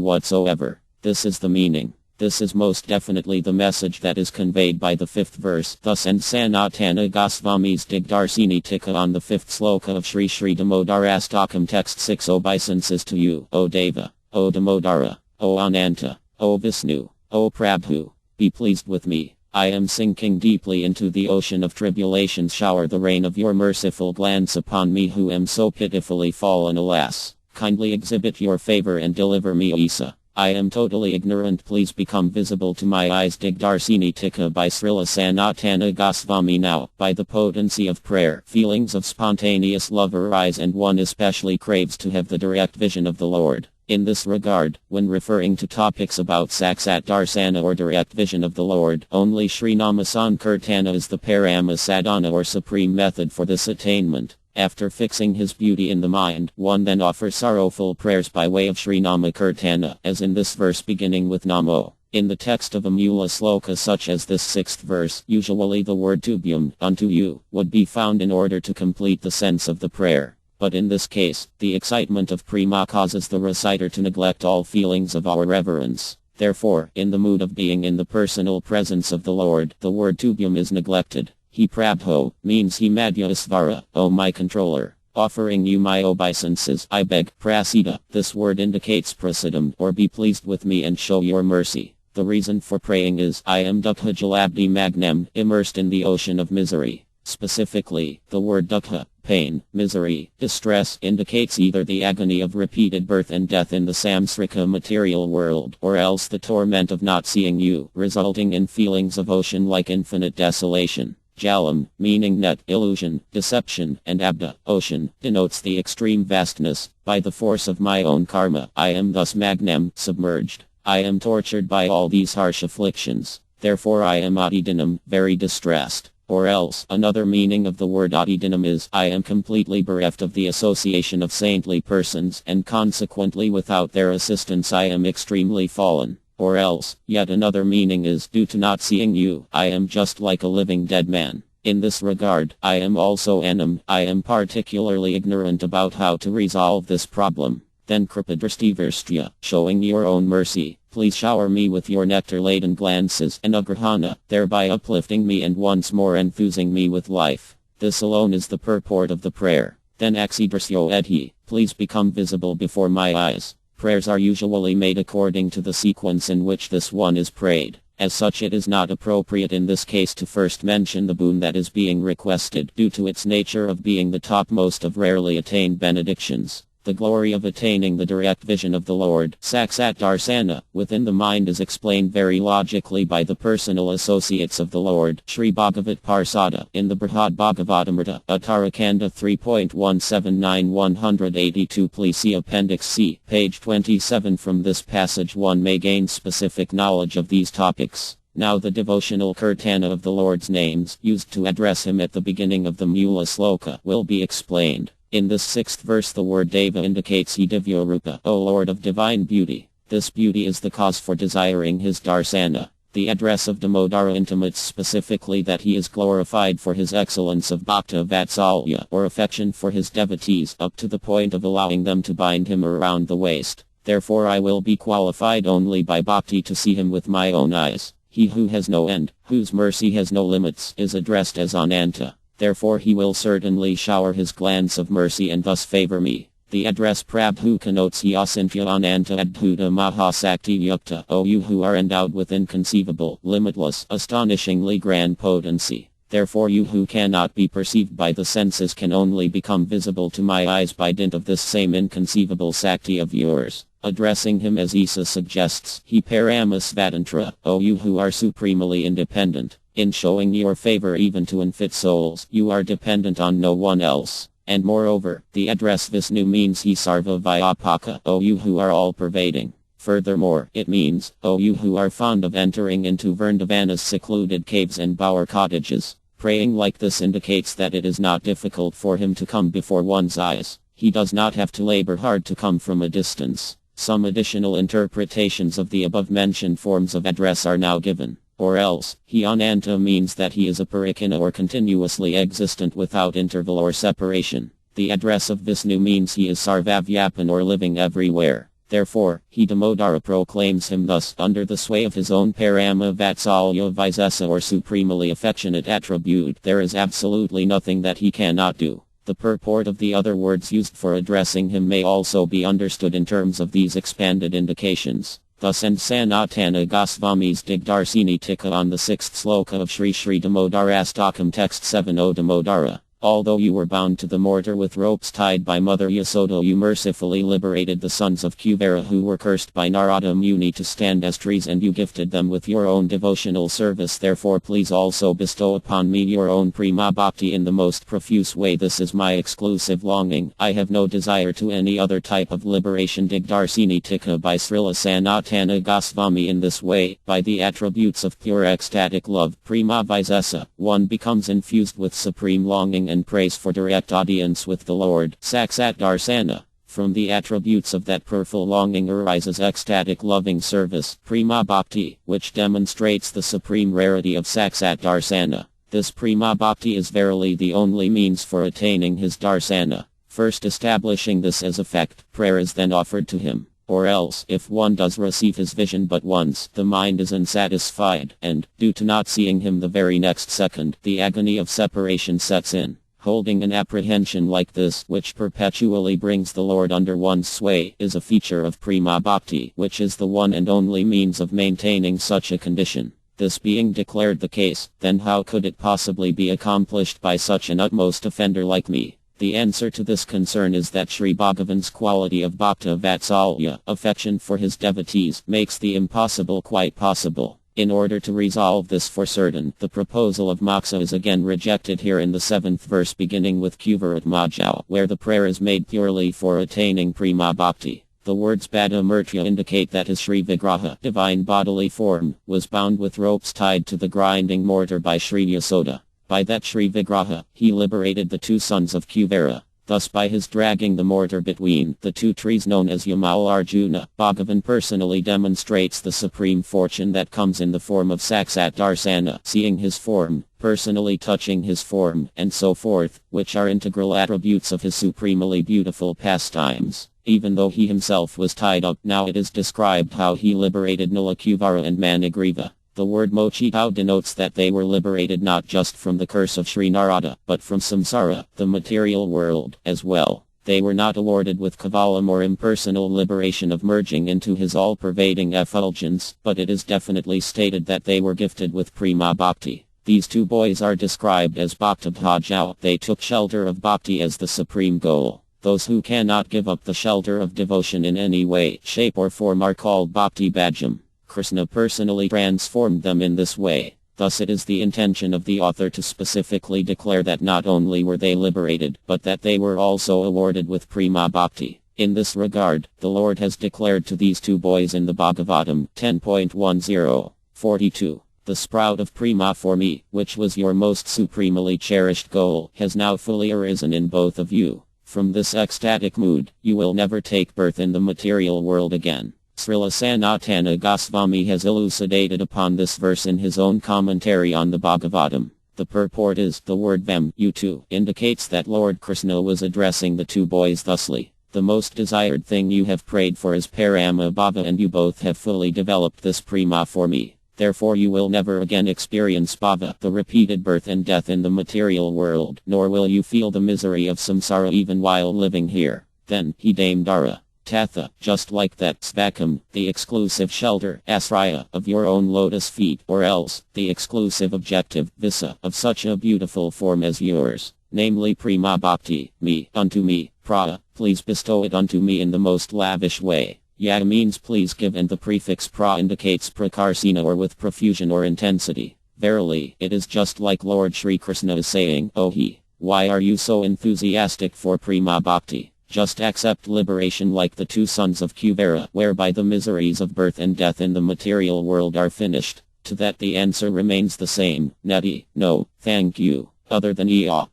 whatsoever. This is the meaning. This is most definitely the message that is conveyed by the fifth verse. Thus ends Sanatana Goswami's Digdarsini Tika on the fifth sloka of Sri Sri Damodarastakam text 6. Obeisances to you, O Deva, O Damodara, O Ananta, O Vishnu, O Prabhu, be pleased with me. I am sinking deeply into the ocean of tribulations. Shower the rain of your merciful glance upon me who am so pitifully fallen, alas. Kindly exhibit your favor and deliver me, Isa. I am totally ignorant, please become visible to my eyes. Digdarsini Tika by Srila Sanatana Goswami. Now, by the potency of prayer, feelings of spontaneous love arise and one especially craves to have the direct vision of the Lord. In this regard, when referring to topics about Saksat Darsana or direct vision of the Lord, only Sri Nama Sankirtana is the Parama Sadhana or supreme method for this attainment. After fixing his beauty in the mind, one then offers sorrowful prayers by way of Sri Nama Kirtana, as in this verse beginning with Namo. In the text of a Mula Sloka such as this sixth verse, usually the word Tubhyam, unto you, would be found in order to complete the sense of the prayer. But in this case, the excitement of prema causes the reciter to neglect all feelings of our reverence. Therefore, in the mood of being in the personal presence of the Lord, the word Tubhyam is neglected. He Prabho, means he Madhyasvara, O my controller. Offering you my obeisances, I beg, Prasida. This word indicates prasadam, or be pleased with me and show your mercy. The reason for praying is, I am Dukha Jalabdi Magnam, immersed in the ocean of misery. Specifically, the word Dukha, pain, misery, distress, indicates either the agony of repeated birth and death in the samsrika material world, or else the torment of not seeing you, resulting in feelings of ocean-like infinite desolation. Jalam, meaning net, illusion, deception, and abda, ocean, denotes the extreme vastness. By the force of my own karma, I am thus magnam, submerged. I am tortured by all these harsh afflictions. Therefore I am adidinam, very distressed. Or else, another meaning of the word adidinam is, I am completely bereft of the association of saintly persons, and consequently without their assistance I am extremely fallen. Or else, yet another meaning is, due to not seeing you, I am just like a living dead man. In this regard, I am also anam, I am particularly ignorant about how to resolve this problem. Then Kripadrastivarstya, showing your own mercy, please shower me with your nectar-laden glances and anugrahana, thereby uplifting me and once more enthusing me with life. This alone is the purport of the prayer. Then Aksidrasyo Edhi, please become visible before my eyes. Prayers are usually made according to the sequence in which this one is prayed. As such, it is not appropriate in this case to first mention the boon that is being requested, due to its nature of being the topmost of rarely attained benedictions. The glory of attaining the direct vision of the Lord, Saksat Darsana, within the mind is explained very logically by the personal associates of the Lord, Sri Bhagavat Parsada, in the Brihad Bhagavatamrita, Uttarakanda 3.179-182. Please see Appendix C, page 27. From this passage one may gain specific knowledge of these topics. Now the devotional kirtana of the Lord's names, used to address him at the beginning of the Mula Sloka, will be explained. In this sixth verse the word Deva indicates he Divyarupa, O Lord of divine beauty. This beauty is the cause for desiring his darsana. The address of Damodara intimates specifically that he is glorified for his excellence of bhakta vatsalya, or affection for his devotees, up to the point of allowing them to bind him around the waist. Therefore I will be qualified only by bhakti to see him with my own eyes. He who has no end, whose mercy has no limits, is addressed as Ananta. Therefore he will certainly shower his glance of mercy and thus favor me. The address Prabhu connotes Yasintya Ananta Adbhuta Mahasakti Yukta, O you who are endowed with inconceivable, limitless, astonishingly grand potency. Therefore you who cannot be perceived by the senses can only become visible to my eyes by dint of this same inconceivable Sakti of yours. Addressing him as Isa suggests, He Paramasvatantra, O you who are supremely independent. In showing your favor even to unfit souls, you are dependent on no one else. And moreover, the address Vishnu means He Sarva Vyapaka, O you who are all-pervading. Furthermore, it means, O you who are fond of entering into Vrindavana's secluded caves and bower cottages. Praying like this indicates that it is not difficult for him to come before one's eyes. He does not have to labor hard to come from a distance. Some additional interpretations of the above-mentioned forms of address are now given. Or else, he ananta means that he is a parikana or continuously existent without interval or separation. The address of Vishnu means he is sarvavyapan or living everywhere. Therefore, he Damodara proclaims him thus under the sway of his own Parama Vatsalya Visesa or supremely affectionate attribute. There is absolutely nothing that he cannot do. The purport of the other words used for addressing him may also be understood in terms of these expanded indications. Thus ends Sanatana Goswami's Digdarsini Tika on the 6th sloka of Sri Sri Damodarastakam text 7. O Damodara, although you were bound to the mortar with ropes tied by Mother Yasoda, you mercifully liberated the sons of Kuvera who were cursed by Narada Muni to stand as trees, and you gifted them with your own devotional service. Therefore please also bestow upon me your own prima bhakti in the most profuse way. This is my exclusive longing. I have no desire to any other type of liberation. Digdarsini Tika by Srila Sanatana Goswami. In this way, by the attributes of pure ecstatic love, prima visesa, one becomes infused with supreme longing and prays for direct audience with the Lord. Saksat Darsana. From the attributes of that pureful longing arises ecstatic loving service, prima bhakti, which demonstrates the supreme rarity of Saksat Darsana. This prima bhakti is verily the only means for attaining his darsana. First establishing this as a fact, prayer is then offered to him. Or else, if one does receive his vision but once, the mind is unsatisfied, and, due to not seeing him the very next second, the agony of separation sets in. Holding an apprehension like this, which perpetually brings the Lord under one's sway, is a feature of prima bhakti, which is the one and only means of maintaining such a condition. This being declared the case, then how could it possibly be accomplished by such an utmost offender like me? The answer to this concern is that Sri Bhagavan's quality of bhakta vatsalya, affection for his devotees, makes the impossible quite possible. In order to resolve this for certain, the proposal of moksha is again rejected here in the 7th verse, beginning with Kuvaratmajau, where the prayer is made purely for attaining prima bhakti. The words Bada Murtya indicate that his Sri Vigraha, divine bodily form, was bound with ropes tied to the grinding mortar by Sri Yasoda. By that Sri Vigraha, he liberated the two sons of Kuvera. Thus by his dragging the mortar between the two trees known as Yamal Arjuna, Bhagavan personally demonstrates the supreme fortune that comes in the form of Saksat Darsana, seeing his form, personally touching his form, and so forth, which are integral attributes of his supremely beautiful pastimes. Even though he himself was tied up, now it is described how he liberated Nilakuvara and Manigriva. The word Mochitau denotes that they were liberated not just from the curse of Sri Narada, but from samsara, the material world, as well. They were not awarded with kavalam or impersonal liberation of merging into his all-pervading effulgence, but it is definitely stated that they were gifted with prima bhakti. These two boys are described as bhakta bhajau. They took shelter of bhakti as the supreme goal. Those who cannot give up the shelter of devotion in any way, shape or form are called bhakti bhajam. Krishna personally transformed them in this way. Thus it is the intention of the author to specifically declare that not only were they liberated, but that they were also awarded with prima bhakti. In this regard, the Lord has declared to these two boys in the Bhagavatam 10.10, 42, the sprout of prima for me, which was your most supremely cherished goal, has now fully arisen in both of you. From this ecstatic mood, you will never take birth in the material world again. Srila Sanatana Goswami has elucidated upon this verse in his own commentary on the Bhagavatam. The purport is, the word Vam, you two, indicates that Lord Krishna was addressing the two boys thusly. The most desired thing you have prayed for is Parama Bhava, and you both have fully developed this prima for me. Therefore you will never again experience bhava, the repeated birth and death in the material world, nor will you feel the misery of samsara even while living here. Then, he Damodara. Tatha, just like that svakam, the exclusive shelter, asraya, of your own lotus feet, or else, the exclusive objective, visa, of such a beautiful form as yours, namely prima bhakti, me, unto me, pra, please bestow it unto me in the most lavish way. Ya means please give, and the prefix pra indicates prakarsina or with profusion or intensity. Verily, it is just like Lord Shri Krishna is saying, O he. Why are you so enthusiastic for Prema Bhakti? Just accept liberation like the two sons of Kuvera, whereby the miseries of birth and death in the material world are finished. To that the answer remains the same, Neti, no, thank you. Other than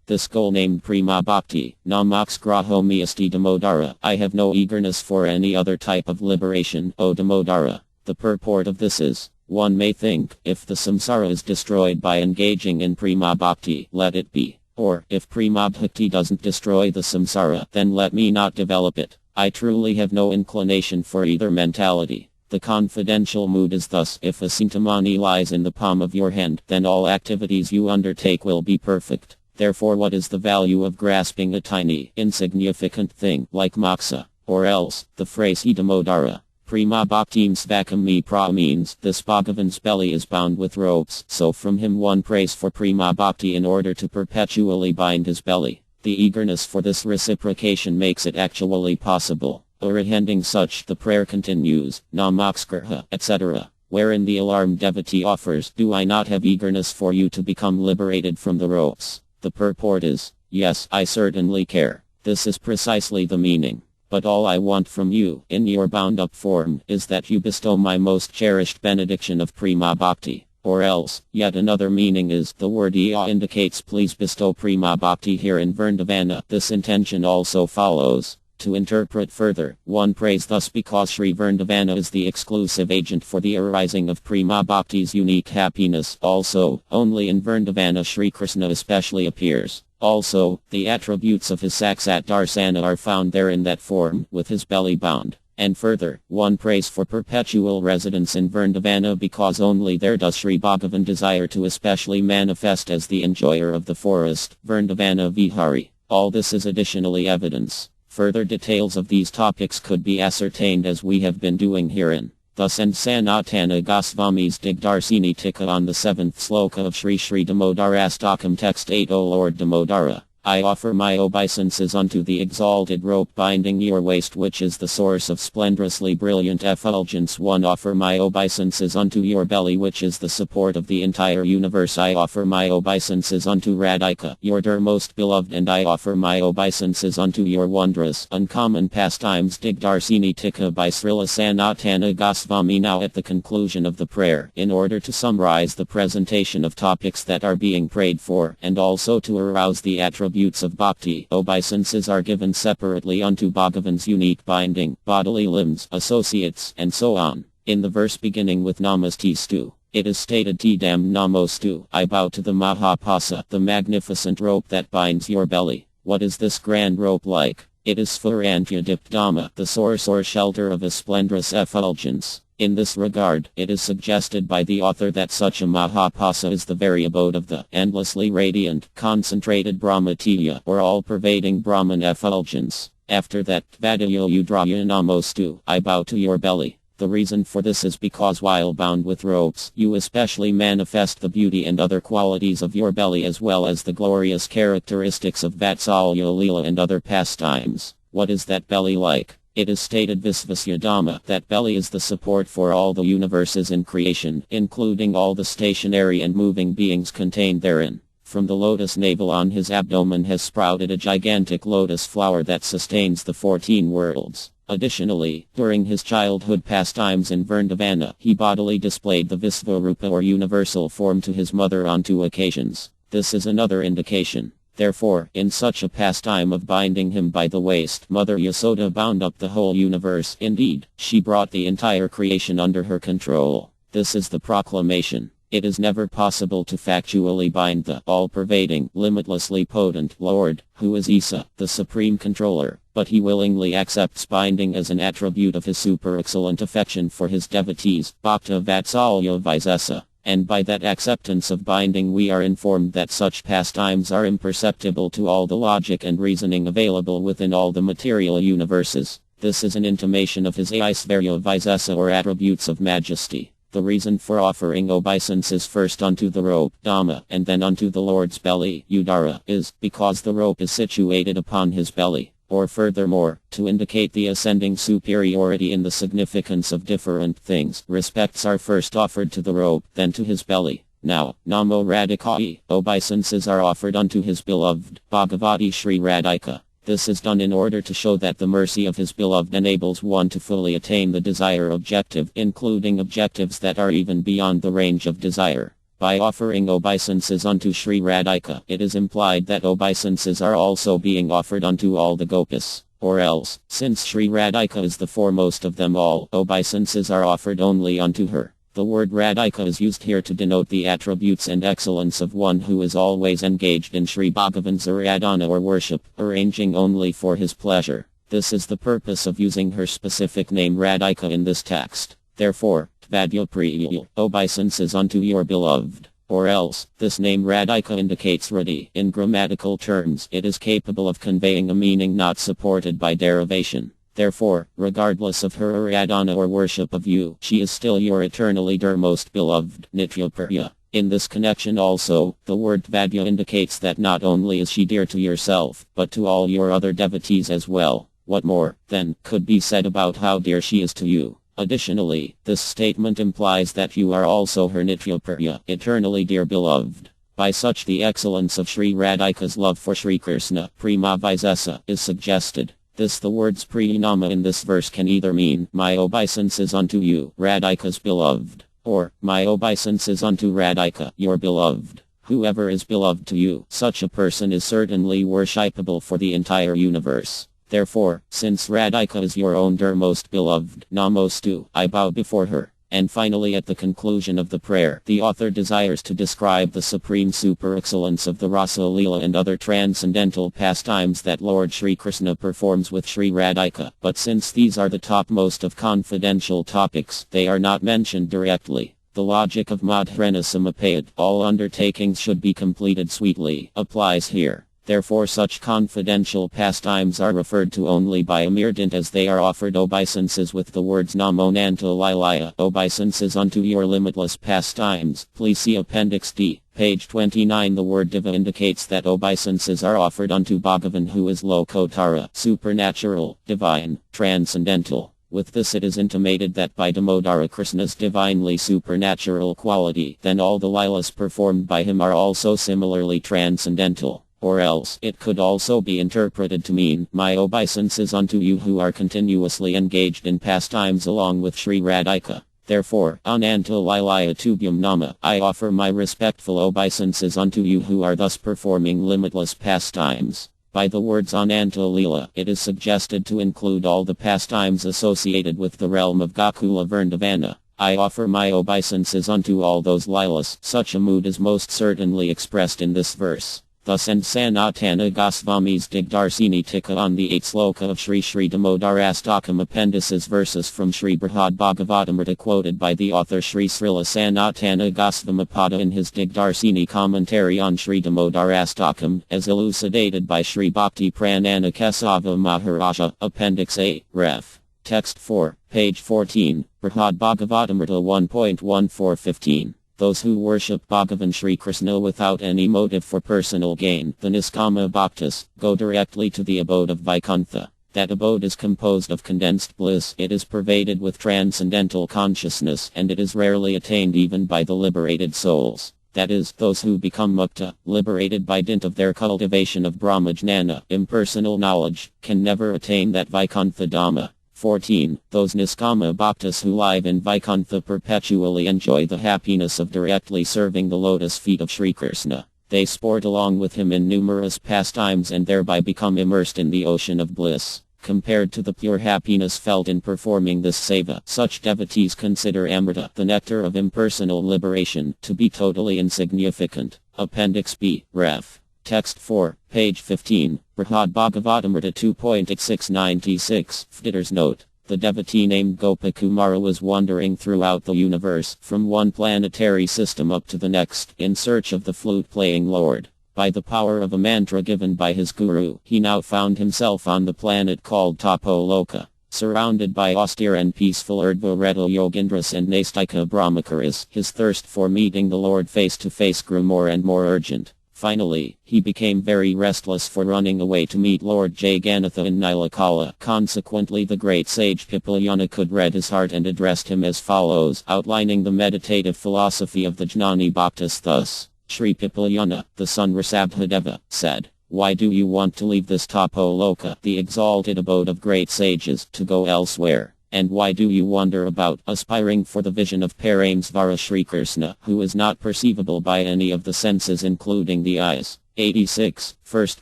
this goal named Prema Bhakti, Namox Graho Miasti Damodara, I have no eagerness for any other type of liberation, O Damodara. The purport of this is, one may think, if the samsara is destroyed by engaging in Prema Bhakti, let it be. Or, if Prema Bhakti doesn't destroy the samsara, then let me not develop it. I truly have no inclination for either mentality. The confidential mood is thus, if a Sintamani lies in the palm of your hand, then all activities you undertake will be perfect. Therefore what is the value of grasping a tiny, insignificant thing, like moksha? Or else, the phrase Damodara, Prema Bhaktim Svakam Me Pra means, this Bhagavan's belly is bound with ropes, so from him one prays for Prema Bhakti in order to perpetually bind his belly. The eagerness for this reciprocation makes it actually possible. Ending such, the prayer continues, Namakskarha, etc., wherein the alarmed devotee offers, do I not have eagerness for you to become liberated from the ropes? The purport is, yes, I certainly care. This is precisely the meaning. But all I want from you, in your bound-up form, is that you bestow my most cherished benediction of Prema Bhakti. Or else, yet another meaning is, the word indicates please bestow Prema Bhakti here in Vrindavana. This intention also follows. To interpret further, one prays thus because Sri Vrindavana is the exclusive agent for the arising of Prema Bhakti's unique happiness. Also, only in Vrindavana Sri Krishna especially appears. Also, the attributes of his Saksat Darsana are found there in that form, with his belly bound. And further, one prays for perpetual residence in Vrindavana because only there does Sri Bhagavan desire to especially manifest as the enjoyer of the forest, Vrindavana Vihari. All this is additionally evidence. Further details of these topics could be ascertained as we have been doing herein. Thus in Sanatana Goswami's Digdarsini Tika on the 7th sloka of Sri Damodarastakam text 8 O Lord Damodara, I offer my obeisances unto the exalted rope binding your waist which is the source of splendorously brilliant effulgence. 1. Offer my obeisances unto your belly which is the support of the entire universe. I offer my obeisances unto Radhika, your dear most beloved, and I offer my obeisances unto your wondrous, uncommon pastimes. Digdarsini Tika by Srila Sanatana Goswami. Now at the conclusion of the prayer, in order to summarize the presentation of topics that are being prayed for, and also to arouse the attributes of bhakti, obeisances are given separately unto Bhagavan's unique binding, bodily limbs, associates, and so on. In the verse beginning with Namaste, it is stated Tidam Namostu, I bow to the Mahapasa, the magnificent rope that binds your belly. What is this grand rope like? It is Sphurantya Dipdama, the source or shelter of a splendorous effulgence. In this regard, it is suggested by the author that such a Mahapasa is the very abode of the endlessly radiant, concentrated Brahmatiya, or all-pervading Brahman effulgence. After that, Vadayo Udraya Namostu, I bow to your belly. The reason for this is because while bound with ropes, you especially manifest the beauty and other qualities of your belly as well as the glorious characteristics of Vatsalya Leela and other pastimes. What is that belly like? It is stated Visvasyadama, that belly is the support for all the universes in creation, including all the stationary and moving beings contained therein. From the lotus navel on his abdomen has sprouted a gigantic lotus flower that sustains the 14 worlds. Additionally, during his childhood pastimes in Vrindavana, he bodily displayed the Visvarupa or universal form to his mother on 2 occasions. This is another indication. Therefore, in such a pastime of binding him by the waist, Mother Yasoda bound up the whole universe. Indeed, she brought the entire creation under her control. This is the proclamation. It is never possible to factually bind the all-pervading, limitlessly potent Lord, who is Isa, the supreme controller, but he willingly accepts binding as an attribute of his super-excellent affection for his devotees, Bhakta Vatsalya Visesa. And by that acceptance of binding we are informed that such pastimes are imperceptible to all the logic and reasoning available within all the material universes. This is an intimation of his Aisvarya Visesa or attributes of majesty. The reason for offering obeisances first unto the rope, Dhamma, and then unto the Lord's belly, Udara, is, because the rope is situated upon his belly. Or furthermore, to indicate the ascending superiority in the significance of different things, respects are first offered to the rope, then to his belly. Now, Namo Radhikaye, obeisances are offered unto his beloved, Bhagavati Sri Radhika. This is done in order to show that the mercy of his beloved enables one to fully attain the desired objective, including objectives that are even beyond the range of desire. By offering obeisances unto Sri Radhika, it is implied that obeisances are also being offered unto all the gopis. Or else, since Sri Radhika is the foremost of them all, obeisances are offered only unto her. The word Radhika is used here to denote the attributes and excellence of one who is always engaged in Sri Bhagavan's Aradhana or worship, arranging only for his pleasure. This is the purpose of using her specific name Radhika in this text. Therefore, Tvadya Priya, obeisances unto your beloved. Or else, this name Radhika indicates Radhi. In grammatical terms, it is capable of conveying a meaning not supported by derivation. Therefore, regardless of her aradhana or worship of you, she is still your eternally dear most beloved, Nityapriya. In this connection also, the word Tvadya indicates that not only is she dear to yourself, but to all your other devotees as well. What more, then, could be said about how dear she is to you? Additionally, this statement implies that you are also her Nityapriya, eternally dear beloved. By such the excellence of Sri Radhika's love for Sri Krishna, Prema Visesa, is suggested. The words Pranama in this verse can either mean, my obeisances unto you, Radhika's beloved, or, my obeisances unto Radhika, your beloved. Whoever is beloved to you, such a person is certainly worshipable for the entire universe. Therefore, since Radhika is your own dear most beloved, Namostu, I bow before her. And finally at the conclusion of the prayer, the author desires to describe the supreme super excellence of the Rasa Leela and other transcendental pastimes that Lord Sri Krishna performs with Sri Radhika. But since these are the topmost of confidential topics, they are not mentioned directly. The logic of Madhrana Samapayat, all undertakings should be completed sweetly, applies here. Therefore such confidential pastimes are referred to only by a mere dint as they are offered obeisances with the words Namo Nanta Lilaya, obeisances unto your limitless pastimes. Please see Appendix D, page 29. The word Diva indicates that obeisances are offered unto Bhagavan who is Lokotara, supernatural, divine, transcendental. With this it is intimated that by Damodara Krishna's divinely supernatural quality, then all the lilas performed by him are also similarly transcendental. Or else, it could also be interpreted to mean, my obeisances unto you who are continuously engaged in pastimes along with Sri Radhika. Therefore, Ananta Lilaya Tubhyam Nama, I offer my respectful obeisances unto you who are thus performing limitless pastimes. By the words Ananta Leela, it is suggested to include all the pastimes associated with the realm of Gokula Vrindavana. I offer my obeisances unto all those lilas. Such a mood is most certainly expressed in this verse. Thus and Sanatana Goswami's Digdarsini Tika on the 8th sloka of Sri Damodarastakam appendices verses from Sri Brihad Bhagavatamrita quoted by the author Sri Srila Sanatana Gosvamipada in his Digdarsini commentary on Sri Damodarastakam, as elucidated by Sri Bhakti Pranana Kesava Maharaja, Appendix A, Ref. Text 4, page 14, Brihad Bhagavatamrita 1.1415. Those who worship Bhagavan Sri Krishna without any motive for personal gain, the Niskama Bhaktas, go directly to the abode of Vaikuntha. That abode is composed of condensed bliss, it is pervaded with transcendental consciousness, and it is rarely attained even by the liberated souls. That is, those who become mukta, liberated by dint of their cultivation of Brahmajnana, impersonal knowledge, can never attain that Vaikuntha Dhamma. 14. Those Niskama Bhaktas who live in Vaikuntha perpetually enjoy the happiness of directly serving the lotus feet of Sri Krishna. They sport along with him in numerous pastimes and thereby become immersed in the ocean of bliss. Compared to the pure happiness felt in performing this seva, such devotees consider Amrita, the nectar of impersonal liberation, to be totally insignificant. Appendix B, Ref. Text 4, page 15, Brihad Bhagavatamrita 2.8696, Fditter's note. The devotee named Gopakumara was wandering throughout the universe, from one planetary system up to the next, in search of the flute-playing Lord. By the power of a mantra given by his guru, he now found himself on the planet called Tapoloka. Surrounded by austere and peaceful Urdhva-Reta Yogindras and Naistika Brahmacharis, his thirst for meeting the Lord face to face grew more and more urgent. Finally, he became very restless for running away to meet Lord Jagannatha in Nilakala. Consequently, the great sage Pippalayyana could read his heart and addressed him as follows, outlining the meditative philosophy of the Jnani Bhaktas thus. Sri Pippalayyana, the son Risabhadeva, said, "Why do you want to leave this Tapoloka, the exalted abode of great sages, to go elsewhere? And why do you wander about, aspiring for the vision of Paramesvara Sri Krishna, who is not perceivable by any of the senses including the eyes?" 86. First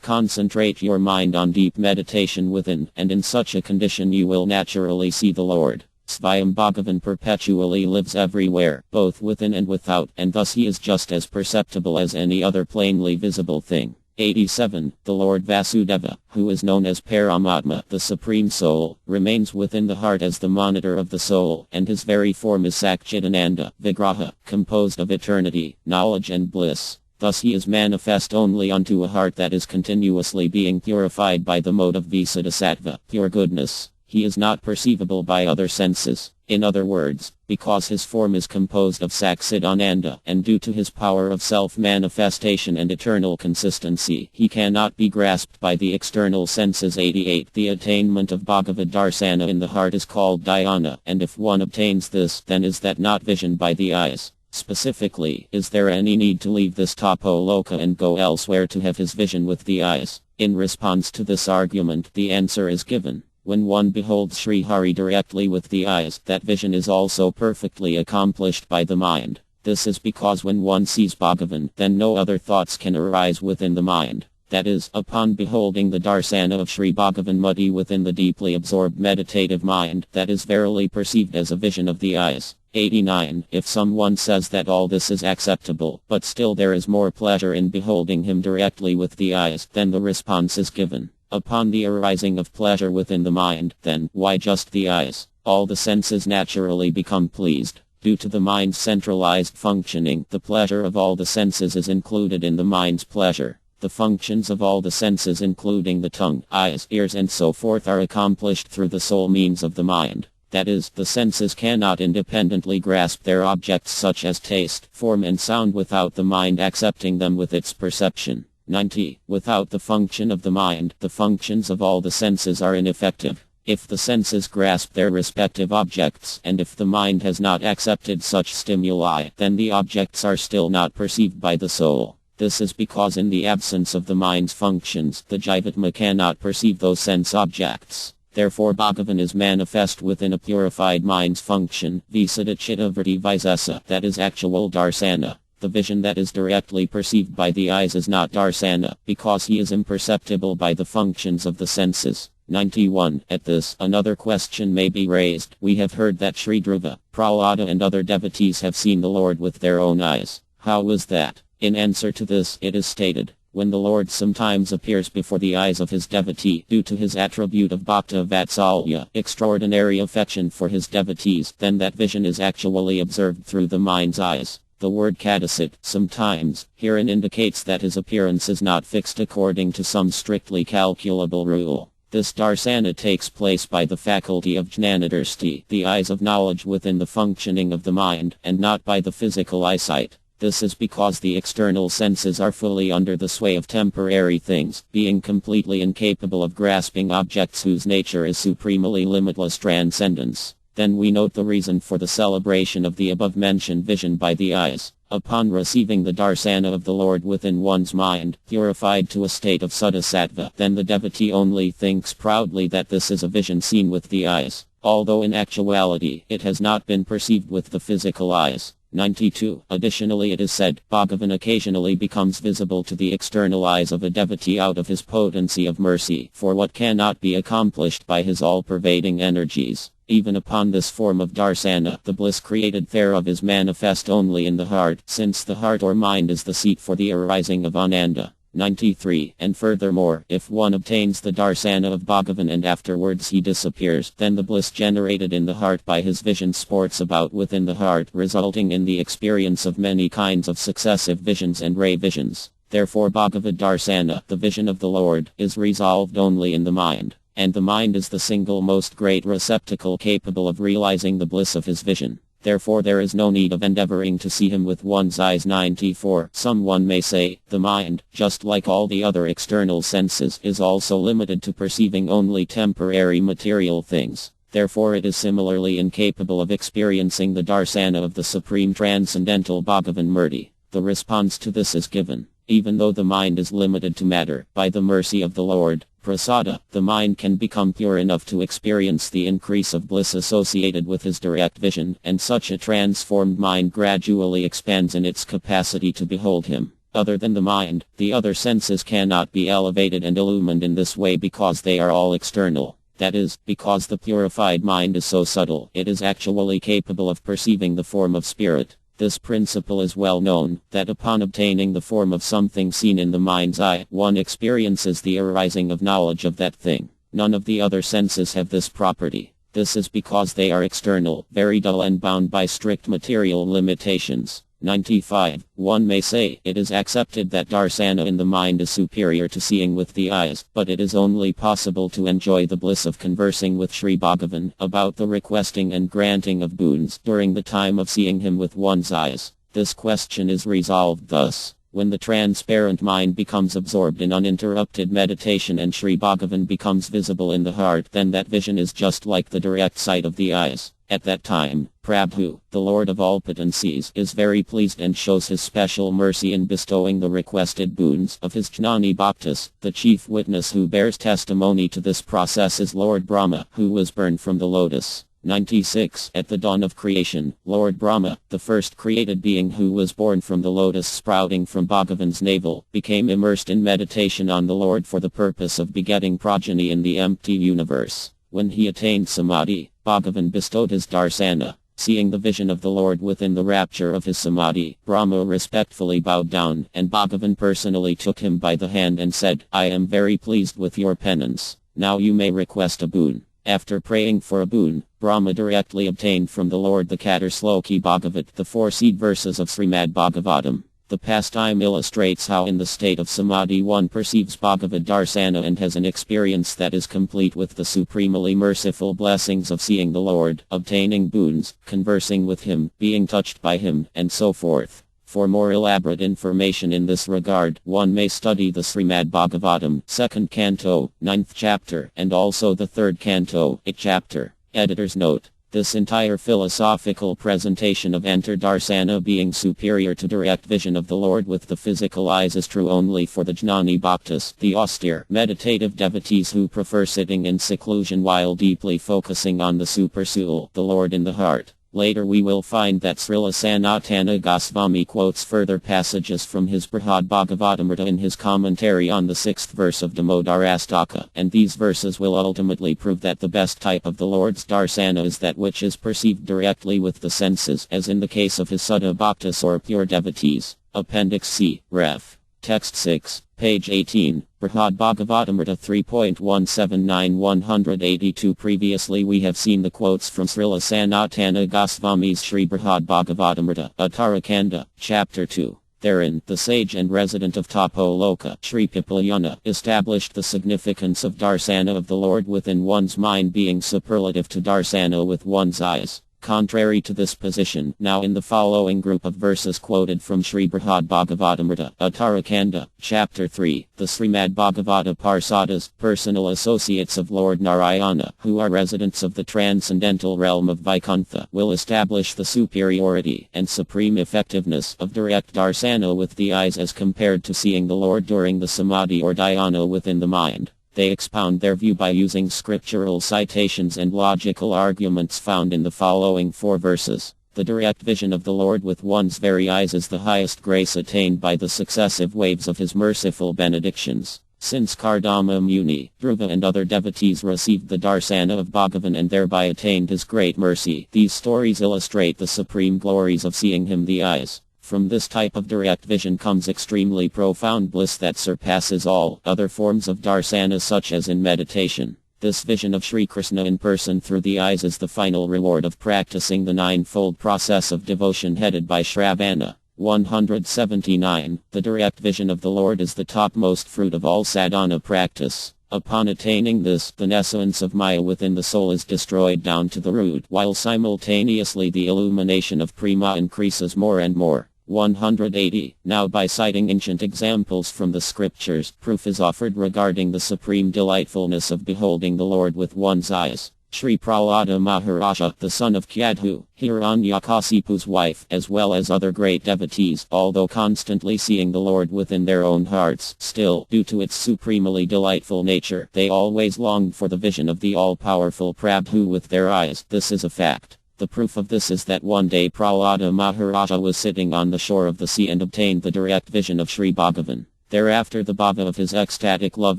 concentrate your mind on deep meditation within, and in such a condition you will naturally see the Lord. Svayam Bhagavan perpetually lives everywhere, both within and without, and thus he is just as perceptible as any other plainly visible thing. 87. The Lord Vasudeva, who is known as Paramatma, the Supreme Soul, remains within the heart as the monitor of the soul, and his very form is Sakchidananda, Vigraha, composed of eternity, knowledge and bliss. Thus he is manifest only unto a heart that is continuously being purified by the mode of Visuddhisattva, pure goodness. He is not perceivable by other senses. In other words, because his form is composed of Sakchidananda, and due to his power of self-manifestation and eternal consistency, he cannot be grasped by the external senses. 88. The attainment of Bhagavad Darsana in the heart is called dhyana, and if one obtains this, then is that not vision by the eyes? Specifically, is there any need to leave this Tapoloka and go elsewhere to have his vision with the eyes? In response to this argument, the answer is given. When one beholds Sri Hari directly with the eyes, that vision is also perfectly accomplished by the mind. This is because when one sees Bhagavan, then no other thoughts can arise within the mind. That is, upon beholding the darsana of Sri Bhagavan Mati within the deeply absorbed meditative mind, that is verily perceived as a vision of the eyes. 89. If someone says that all this is acceptable, but still there is more pleasure in beholding him directly with the eyes, then the response is given. Upon the arising of pleasure within the mind, then, why just the eyes? All the senses naturally become pleased. Due to the mind's centralized functioning, the pleasure of all the senses is included in the mind's pleasure. The functions of all the senses including the tongue, eyes, ears and so forth are accomplished through the sole means of the mind. That is, the senses cannot independently grasp their objects such as taste, form and sound without the mind accepting them with its perception. 90. Without the function of the mind, the functions of all the senses are ineffective. If the senses grasp their respective objects, and if the mind has not accepted such stimuli, then the objects are still not perceived by the soul. This is because in the absence of the mind's functions, the Jivatma cannot perceive those sense objects. Therefore Bhagavan is manifest within a purified mind's function, Visuddhicittavritti Visesa, that is actual darsana. The vision that is directly perceived by the eyes is not darsana, because he is imperceptible by the functions of the senses. 91. At this, another question may be raised. We have heard that Sri Dhruva, Prahlada and other devotees have seen the Lord with their own eyes. How was that? In answer to this, it is stated, when the Lord sometimes appears before the eyes of his devotee, due to his attribute of Bhakta Vatsalya, extraordinary affection for his devotees, then that vision is actually observed through the mind's eyes. The word kadasit, sometimes, herein indicates that his appearance is not fixed according to some strictly calculable rule. This darsana takes place by the faculty of jnanadrashti, the eyes of knowledge within the functioning of the mind, and not by the physical eyesight. This is because the external senses are fully under the sway of temporary things, being completely incapable of grasping objects whose nature is supremely limitless transcendence. Then we note the reason for the celebration of the above-mentioned vision by the eyes. Upon receiving the darsana of the Lord within one's mind, purified to a state of Suddhasattva, then the devotee only thinks proudly that this is a vision seen with the eyes, although in actuality, it has not been perceived with the physical eyes. 92. Additionally it is said, Bhagavan occasionally becomes visible to the external eyes of a devotee out of his potency of mercy, for what cannot be accomplished by his all-pervading energies. Even upon this form of darsana, the bliss created thereof is manifest only in the heart, since the heart or mind is the seat for the arising of ananda. 93. And furthermore, if one obtains the darsana of Bhagavan and afterwards he disappears, then the bliss generated in the heart by his vision sports about within the heart, resulting in the experience of many kinds of successive visions and ray visions. Therefore Bhagavad Darsana, the vision of the Lord, is resolved only in the mind. And the mind is the single most great receptacle capable of realizing the bliss of his vision. Therefore there is no need of endeavoring to see him with one's eyes. 94. Someone may say, the mind, just like all the other external senses, is also limited to perceiving only temporary material things. Therefore it is similarly incapable of experiencing the darsana of the Supreme Transcendental Bhagavan Murti. The response to this is given. Even though the mind is limited to matter, by the mercy of the Lord, Prasada, the mind can become pure enough to experience the increase of bliss associated with his direct vision, and such a transformed mind gradually expands in its capacity to behold him. Other than the mind, the other senses cannot be elevated and illumined in this way because they are all external. That is, because the purified mind is so subtle, it is actually capable of perceiving the form of spirit. This principle is well known, that upon obtaining the form of something seen in the mind's eye, one experiences the arising of knowledge of that thing. None of the other senses have this property. This is because they are external, very dull and bound by strict material limitations. 95. One may say, it is accepted that darsana in the mind is superior to seeing with the eyes, but it is only possible to enjoy the bliss of conversing with Sri Bhagavan about the requesting and granting of boons during the time of seeing him with one's eyes. This question is resolved thus. When the transparent mind becomes absorbed in uninterrupted meditation and Sri Bhagavan becomes visible in the heart, then that vision is just like the direct sight of the eyes. At that time, Prabhu, the Lord of all potencies, is very pleased and shows his special mercy in bestowing the requested boons of his Jnani Bhaktas. The chief witness who bears testimony to this process is Lord Brahma, who was burned from the lotus. 96. At the dawn of creation, Lord Brahma, the first created being who was born from the lotus sprouting from Bhagavan's navel, became immersed in meditation on the Lord for the purpose of begetting progeny in the empty universe. When he attained samadhi, Bhagavan bestowed his darsana. Seeing the vision of the Lord within the rapture of his samadhi, Brahma respectfully bowed down, and Bhagavan personally took him by the hand and said, I am very pleased with your penance. Now you may request a boon. After praying for a boon, Brahma directly obtained from the Lord the Katar Sloki Bhagavat, the 4 seed verses of Srimad Bhagavatam. The pastime illustrates how in the state of samadhi one perceives Bhagavad Darsana and has an experience that is complete with the supremely merciful blessings of seeing the Lord, obtaining boons, conversing with him, being touched by him, and so forth. For more elaborate information in this regard, one may study the Srimad Bhagavatam, 2nd Canto, 9th chapter, and also the 3rd Canto, 8th chapter. Editor's note. This entire philosophical presentation of Antardarsana being superior to direct vision of the Lord with the physical eyes is true only for the Jnani Bhaktas, the austere, meditative devotees who prefer sitting in seclusion while deeply focusing on the Supersoul, the Lord in the heart. Later we will find that Srila Sanatana Goswami quotes further passages from his Brihad Bhagavatamrita in his commentary on the 6th verse of Damodarastakam, and these verses will ultimately prove that the best type of the Lord's darsana is that which is perceived directly with the senses, as in the case of his Sutta Bhaktas or pure devotees. Appendix C, Ref. Text 6, page 18, Brihad Bhagavatamrita 3.179-182. Previously we have seen the quotes from Srila Sanatana Goswami's Sri Brihad Bhagavatamrita, Uttarakanda, Chapter 2. Therein, the sage and resident of Tapoloka, Sri Pipalyana, established the significance of darsana of the Lord within one's mind being superlative to darsana with one's eyes. Contrary to this position, now in the following group of verses quoted from Sri Brihad Bhagavatamrita, Uttarakanda, Chapter 3, the Srimad Bhagavata Parsadas, personal associates of Lord Narayana, who are residents of the transcendental realm of Vaikuntha, will establish the superiority and supreme effectiveness of direct darsana with the eyes as compared to seeing the Lord during the samadhi or dhyana within the mind. They expound their view by using scriptural citations and logical arguments found in the following 4 verses. The direct vision of the Lord with one's very eyes is the highest grace attained by the successive waves of his merciful benedictions. Since Kardama Muni, Dhruva and other devotees received the darsana of Bhagavan and thereby attained his great mercy, these stories illustrate the supreme glories of seeing him the eyes. From this type of direct vision comes extremely profound bliss that surpasses all other forms of darsana such as in meditation. This vision of Sri Krishna in person through the eyes is the final reward of practicing the ninefold process of devotion headed by Shravana. 179. The direct vision of the Lord is the topmost fruit of all sadhana practice. Upon attaining this, the essence of Maya within the soul is destroyed down to the root, while simultaneously the illumination of Prema increases more and more. 180. Now by citing ancient examples from the scriptures, proof is offered regarding the supreme delightfulness of beholding the Lord with one's eyes. Sri Prahlada Maharaja, the son of Kyadhu, Hiranyakasipu's wife, as well as other great devotees, although constantly seeing the Lord within their own hearts, still, due to its supremely delightful nature, they always longed for the vision of the all-powerful Prabhu with their eyes. This is a fact. The proof of this is that one day Prahlada Maharaja was sitting on the shore of the sea and obtained the direct vision of Sri Bhagavan. Thereafter the bhava of his ecstatic love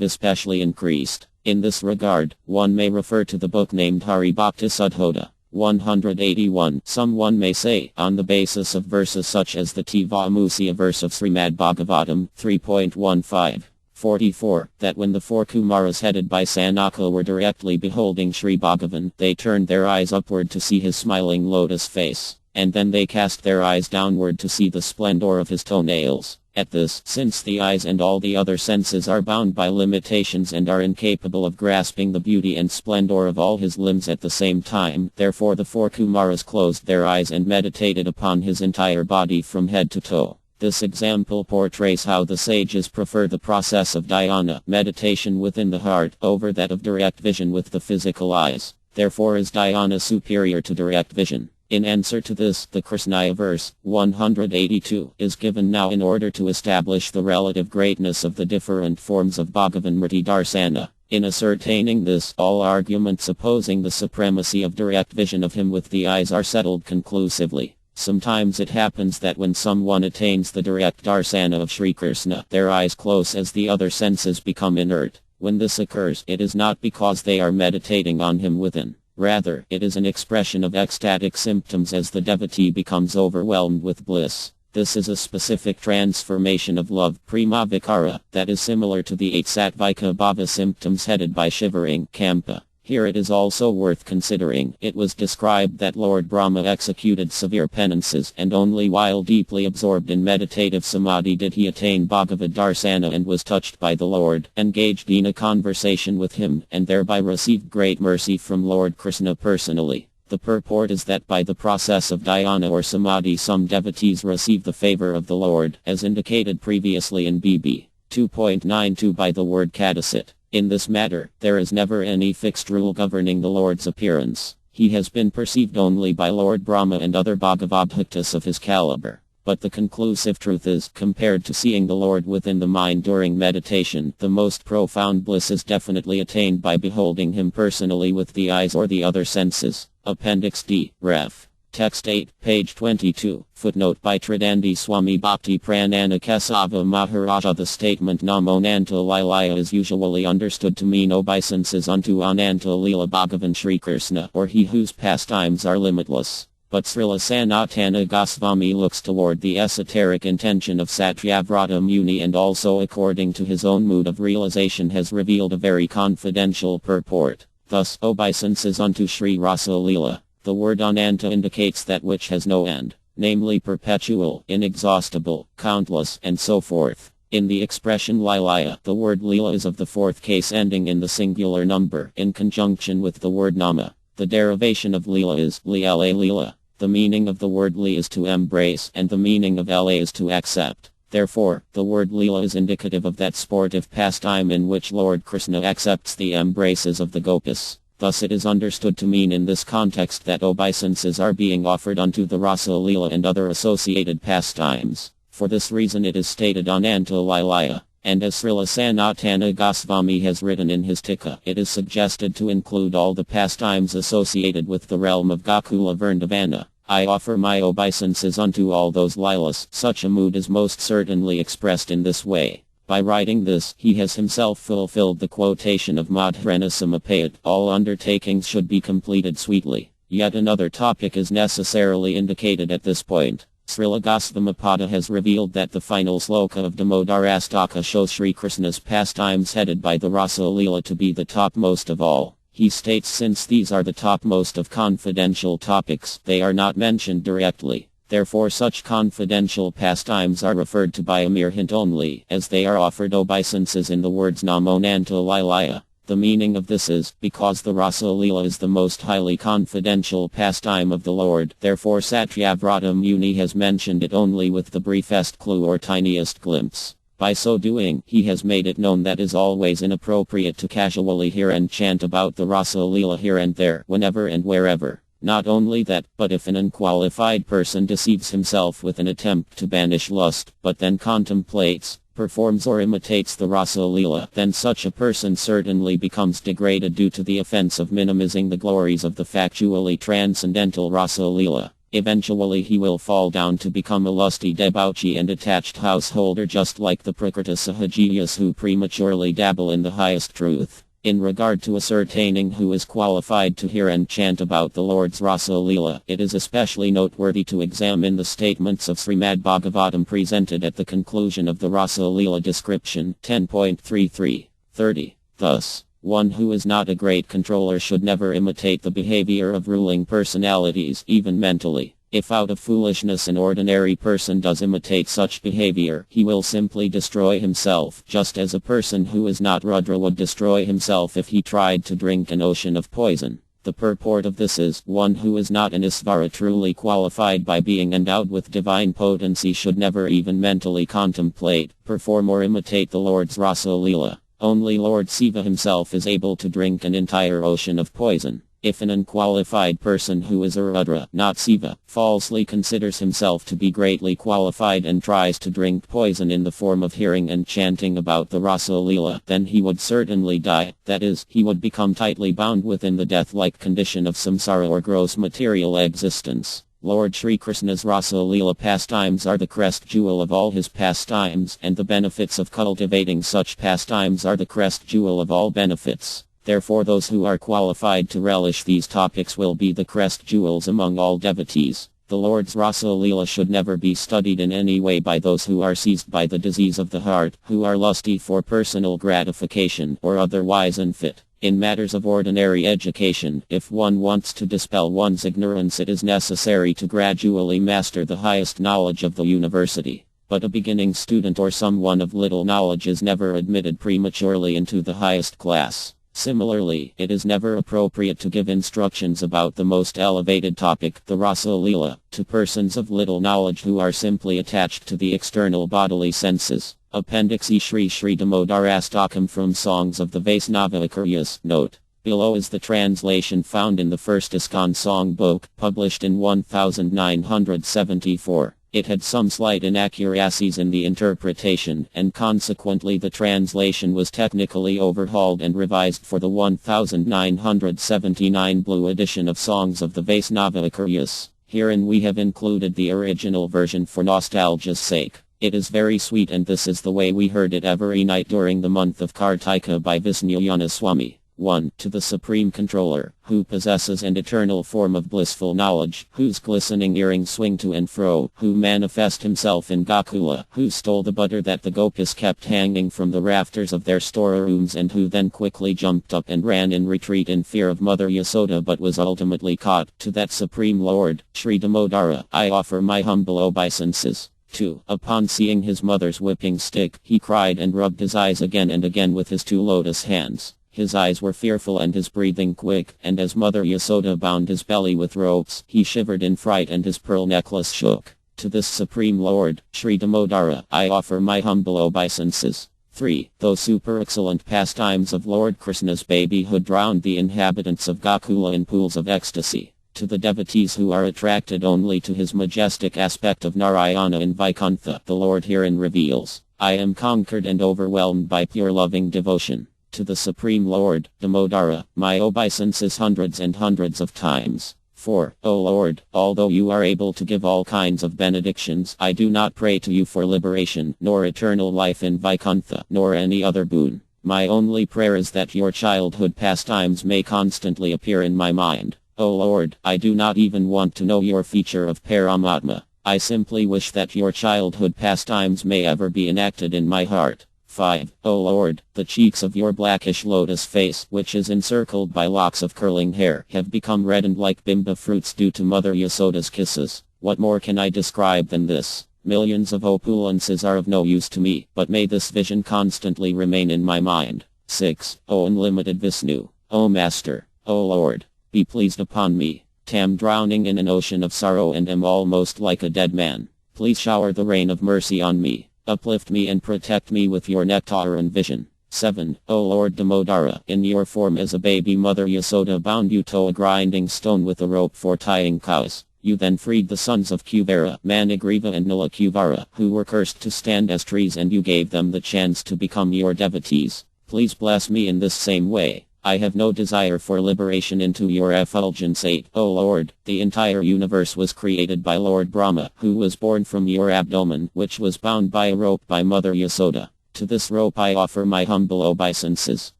especially increased. In this regard, one may refer to the book named Hari Bhakti Sudhoda. 181. Someone may say, on the basis of verses such as the Tivamusya verse of Srimad Bhagavatam 3.15. 44, that when the four Kumaras headed by Sanaka were directly beholding Sri Bhagavan, they turned their eyes upward to see his smiling lotus face, and then they cast their eyes downward to see the splendor of his toenails. At this, since the eyes and all the other senses are bound by limitations and are incapable of grasping the beauty and splendor of all his limbs at the same time, therefore the four Kumaras closed their eyes and meditated upon his entire body from head to toe. This example portrays how the sages prefer the process of dhyana, meditation within the heart, over that of direct vision with the physical eyes. Therefore is dhyana superior to direct vision. In answer to this, the Krishnaya verse, 182, is given now in order to establish the relative greatness of the different forms of Bhagavan Mrti Darsana. In ascertaining this, all arguments opposing the supremacy of direct vision of him with the eyes are settled conclusively. Sometimes it happens that when someone attains the direct darsana of Sri Krishna, their eyes close as the other senses become inert. When this occurs, it is not because they are meditating on him within. Rather, it is an expression of ecstatic symptoms as the devotee becomes overwhelmed with bliss. This is a specific transformation of love, prema vikara, that is similar to the 8 sattvika bhava symptoms headed by shivering, kampa. Here it is also worth considering, it was described that Lord Brahma executed severe penances, and only while deeply absorbed in meditative samadhi did he attain Bhagavad Darsana and was touched by the Lord, engaged in a conversation with him, and thereby received great mercy from Lord Krishna personally. The purport is that by the process of dhyana or samadhi some devotees receive the favor of the Lord, as indicated previously in BB 2.92 by the word kadasit. In this matter, there is never any fixed rule governing the Lord's appearance. He has been perceived only by Lord Brahma and other Bhagavadbhaktas of his caliber. But the conclusive truth is, compared to seeing the Lord within the mind during meditation, the most profound bliss is definitely attained by beholding him personally with the eyes or the other senses. Appendix D, Ref. Text 8, page 22, footnote by Tridandi Swami Bhakti Pranana Kesava Maharaja. The statement Namo Nanta Lilaya is usually understood to mean obeisances unto Ananta Lila Bhagavan Sri Krishna, or he whose pastimes are limitless. But Srila Sanatana Goswami looks toward the esoteric intention of Satyavrata Muni and also according to his own mood of realization has revealed a very confidential purport. Thus, obeisances unto Sri Rasa Lila. The word ananta indicates that which has no end, namely perpetual, inexhaustible, countless, and so forth. In the expression lilaya, the word lila is of the fourth case ending in the singular number, in conjunction with the word nama. The derivation of lila is li-la lila. The meaning of the word li is to embrace, and the meaning of la is to accept. Therefore, the word lila is indicative of that sportive pastime in which Lord Krishna accepts the embraces of the gopis. Thus it is understood to mean in this context that obeisances are being offered unto the Rasa Lila and other associated pastimes. For this reason it is stated Ananta Lilaya. And as Srila Sanatana Goswami has written in his Tika, it is suggested to include all the pastimes associated with the realm of Gokula Vrindavana. I offer my obeisances unto all those lilas. Such a mood is most certainly expressed in this way. By writing this, he has himself fulfilled the quotation of Madhrana Samapayat, all undertakings should be completed sweetly. Yet another topic is necessarily indicated at this point. Srila Gosvamipada has revealed that the final sloka of Damodarastakam shows Sri Krishna's pastimes headed by the Rasa Leela to be the topmost of all. He states since these are the topmost of confidential topics, they are not mentioned directly. Therefore such confidential pastimes are referred to by a mere hint only, as they are offered obeisances in the words Namo Nanto Lilaya. The meaning of this is, because the Rasa Leela is the most highly confidential pastime of the Lord, therefore Satyavrata Muni has mentioned it only with the briefest clue or tiniest glimpse. By so doing, he has made it known that it is always inappropriate to casually hear and chant about the Rasa Leela here and there, whenever and wherever. Not only that, but if an unqualified person deceives himself with an attempt to banish lust, but then contemplates, performs or imitates the Rasa Leela, then such a person certainly becomes degraded due to the offense of minimizing the glories of the factually transcendental Rasa Leela. Eventually he will fall down to become a lusty debauchee and attached householder, just like the Prakrita Sahajiyas who prematurely dabble in the highest truth. In regard to ascertaining who is qualified to hear and chant about the Lord's Rasa Leela, it is especially noteworthy to examine the statements of Srimad Bhagavatam presented at the conclusion of the Rasa Leela description, 10.33, 30. Thus, one who is not a great controller should never imitate the behavior of ruling personalities, even mentally. If out of foolishness an ordinary person does imitate such behavior, he will simply destroy himself, just as a person who is not Rudra would destroy himself if he tried to drink an ocean of poison. The purport of this is, one who is not an Isvara truly qualified by being endowed with divine potency should never even mentally contemplate, perform or imitate the Lord's Rasa Leela. Only Lord Shiva himself is able to drink an entire ocean of poison. If an unqualified person who is a Rudra, not Shiva, falsely considers himself to be greatly qualified and tries to drink poison in the form of hearing and chanting about the Rasa Leela, then he would certainly die, that is, he would become tightly bound within the death-like condition of samsara or gross material existence. Lord Sri Krishna's Rasa Leela pastimes are the crest jewel of all his pastimes, and the benefits of cultivating such pastimes are the crest jewel of all benefits. Therefore those who are qualified to relish these topics will be the crest jewels among all devotees. The Lord's Rasa Leela should never be studied in any way by those who are seized by the disease of the heart, who are lusty for personal gratification, or otherwise unfit. In matters of ordinary education, if one wants to dispel one's ignorance, it is necessary to gradually master the highest knowledge of the university. But a beginning student or someone of little knowledge is never admitted prematurely into the highest class. Similarly, it is never appropriate to give instructions about the most elevated topic, the Rasa Leela, to persons of little knowledge who are simply attached to the external bodily senses. Appendix E Shri Damodarastakam from Songs of the Vaisnava Acharyas. Note. Below is the translation found in the first ISKCON song book, published in 1974. It had some slight inaccuracies in the interpretation, and consequently the translation was technically overhauled and revised for the 1979 Blue edition of Songs of the Vaisnava Acharyas. Herein we have included the original version for nostalgia's sake. It is very sweet, and this is the way we heard it every night during the month of Kartika by Visnuyana Swami. 1. To the Supreme Controller, who possesses an eternal form of blissful knowledge, whose glistening earrings swing to and fro, who manifest himself in Gokula, who stole the butter that the gopis kept hanging from the rafters of their storerooms, and who then quickly jumped up and ran in retreat in fear of Mother Yasoda but was ultimately caught. To that Supreme Lord, Sri Damodara, I offer my humble obeisances. 2. Upon seeing his mother's whipping stick, he cried and rubbed his eyes again and again with his two lotus hands. His eyes were fearful and his breathing quick, and as Mother Yasoda bound his belly with ropes, he shivered in fright and his pearl necklace shook. To this Supreme Lord, Sri Damodara, I offer my humble obeisances. 3. Those super excellent pastimes of Lord Krishna's babyhood drowned the inhabitants of Gokula in pools of ecstasy. To the devotees who are attracted only to his majestic aspect of Narayana in Vaikuntha, the Lord herein reveals, I am conquered and overwhelmed by pure loving devotion. To the Supreme Lord, Damodara, my obeisances hundreds and hundreds of times. 4. O Lord, although you are able to give all kinds of benedictions, I do not pray to you for liberation, nor eternal life in Vaikuntha, nor any other boon. My only prayer is that your childhood pastimes may constantly appear in my mind. O Lord, I do not even want to know your feature of Paramatma. I simply wish that your childhood pastimes may ever be enacted in my heart. 5. O Lord, the cheeks of your blackish lotus face, which is encircled by locks of curling hair, have become reddened like bimba fruits due to Mother Yasoda's kisses. What more can I describe than this? Millions of opulences are of no use to me, but may this vision constantly remain in my mind. 6. O unlimited Vishnu, O Master, O Lord, be pleased upon me. Am drowning in an ocean of sorrow and am almost like a dead man. Please shower the rain of mercy on me. Uplift me and protect me with your nectar and vision. 7. O Lord Damodara, in your form as a baby mother Yasoda bound you to a grinding stone with a rope for tying cows. You then freed the sons of Kuvera, Manigriva and Nilakuvara, who were cursed to stand as trees, and you gave them the chance to become your devotees. Please bless me in this same way. I have no desire for liberation into your effulgence. 8. O Lord, the entire universe was created by Lord Brahma, who was born from your abdomen, which was bound by a rope by Mother Yasoda. To this rope I offer my humble obeisances.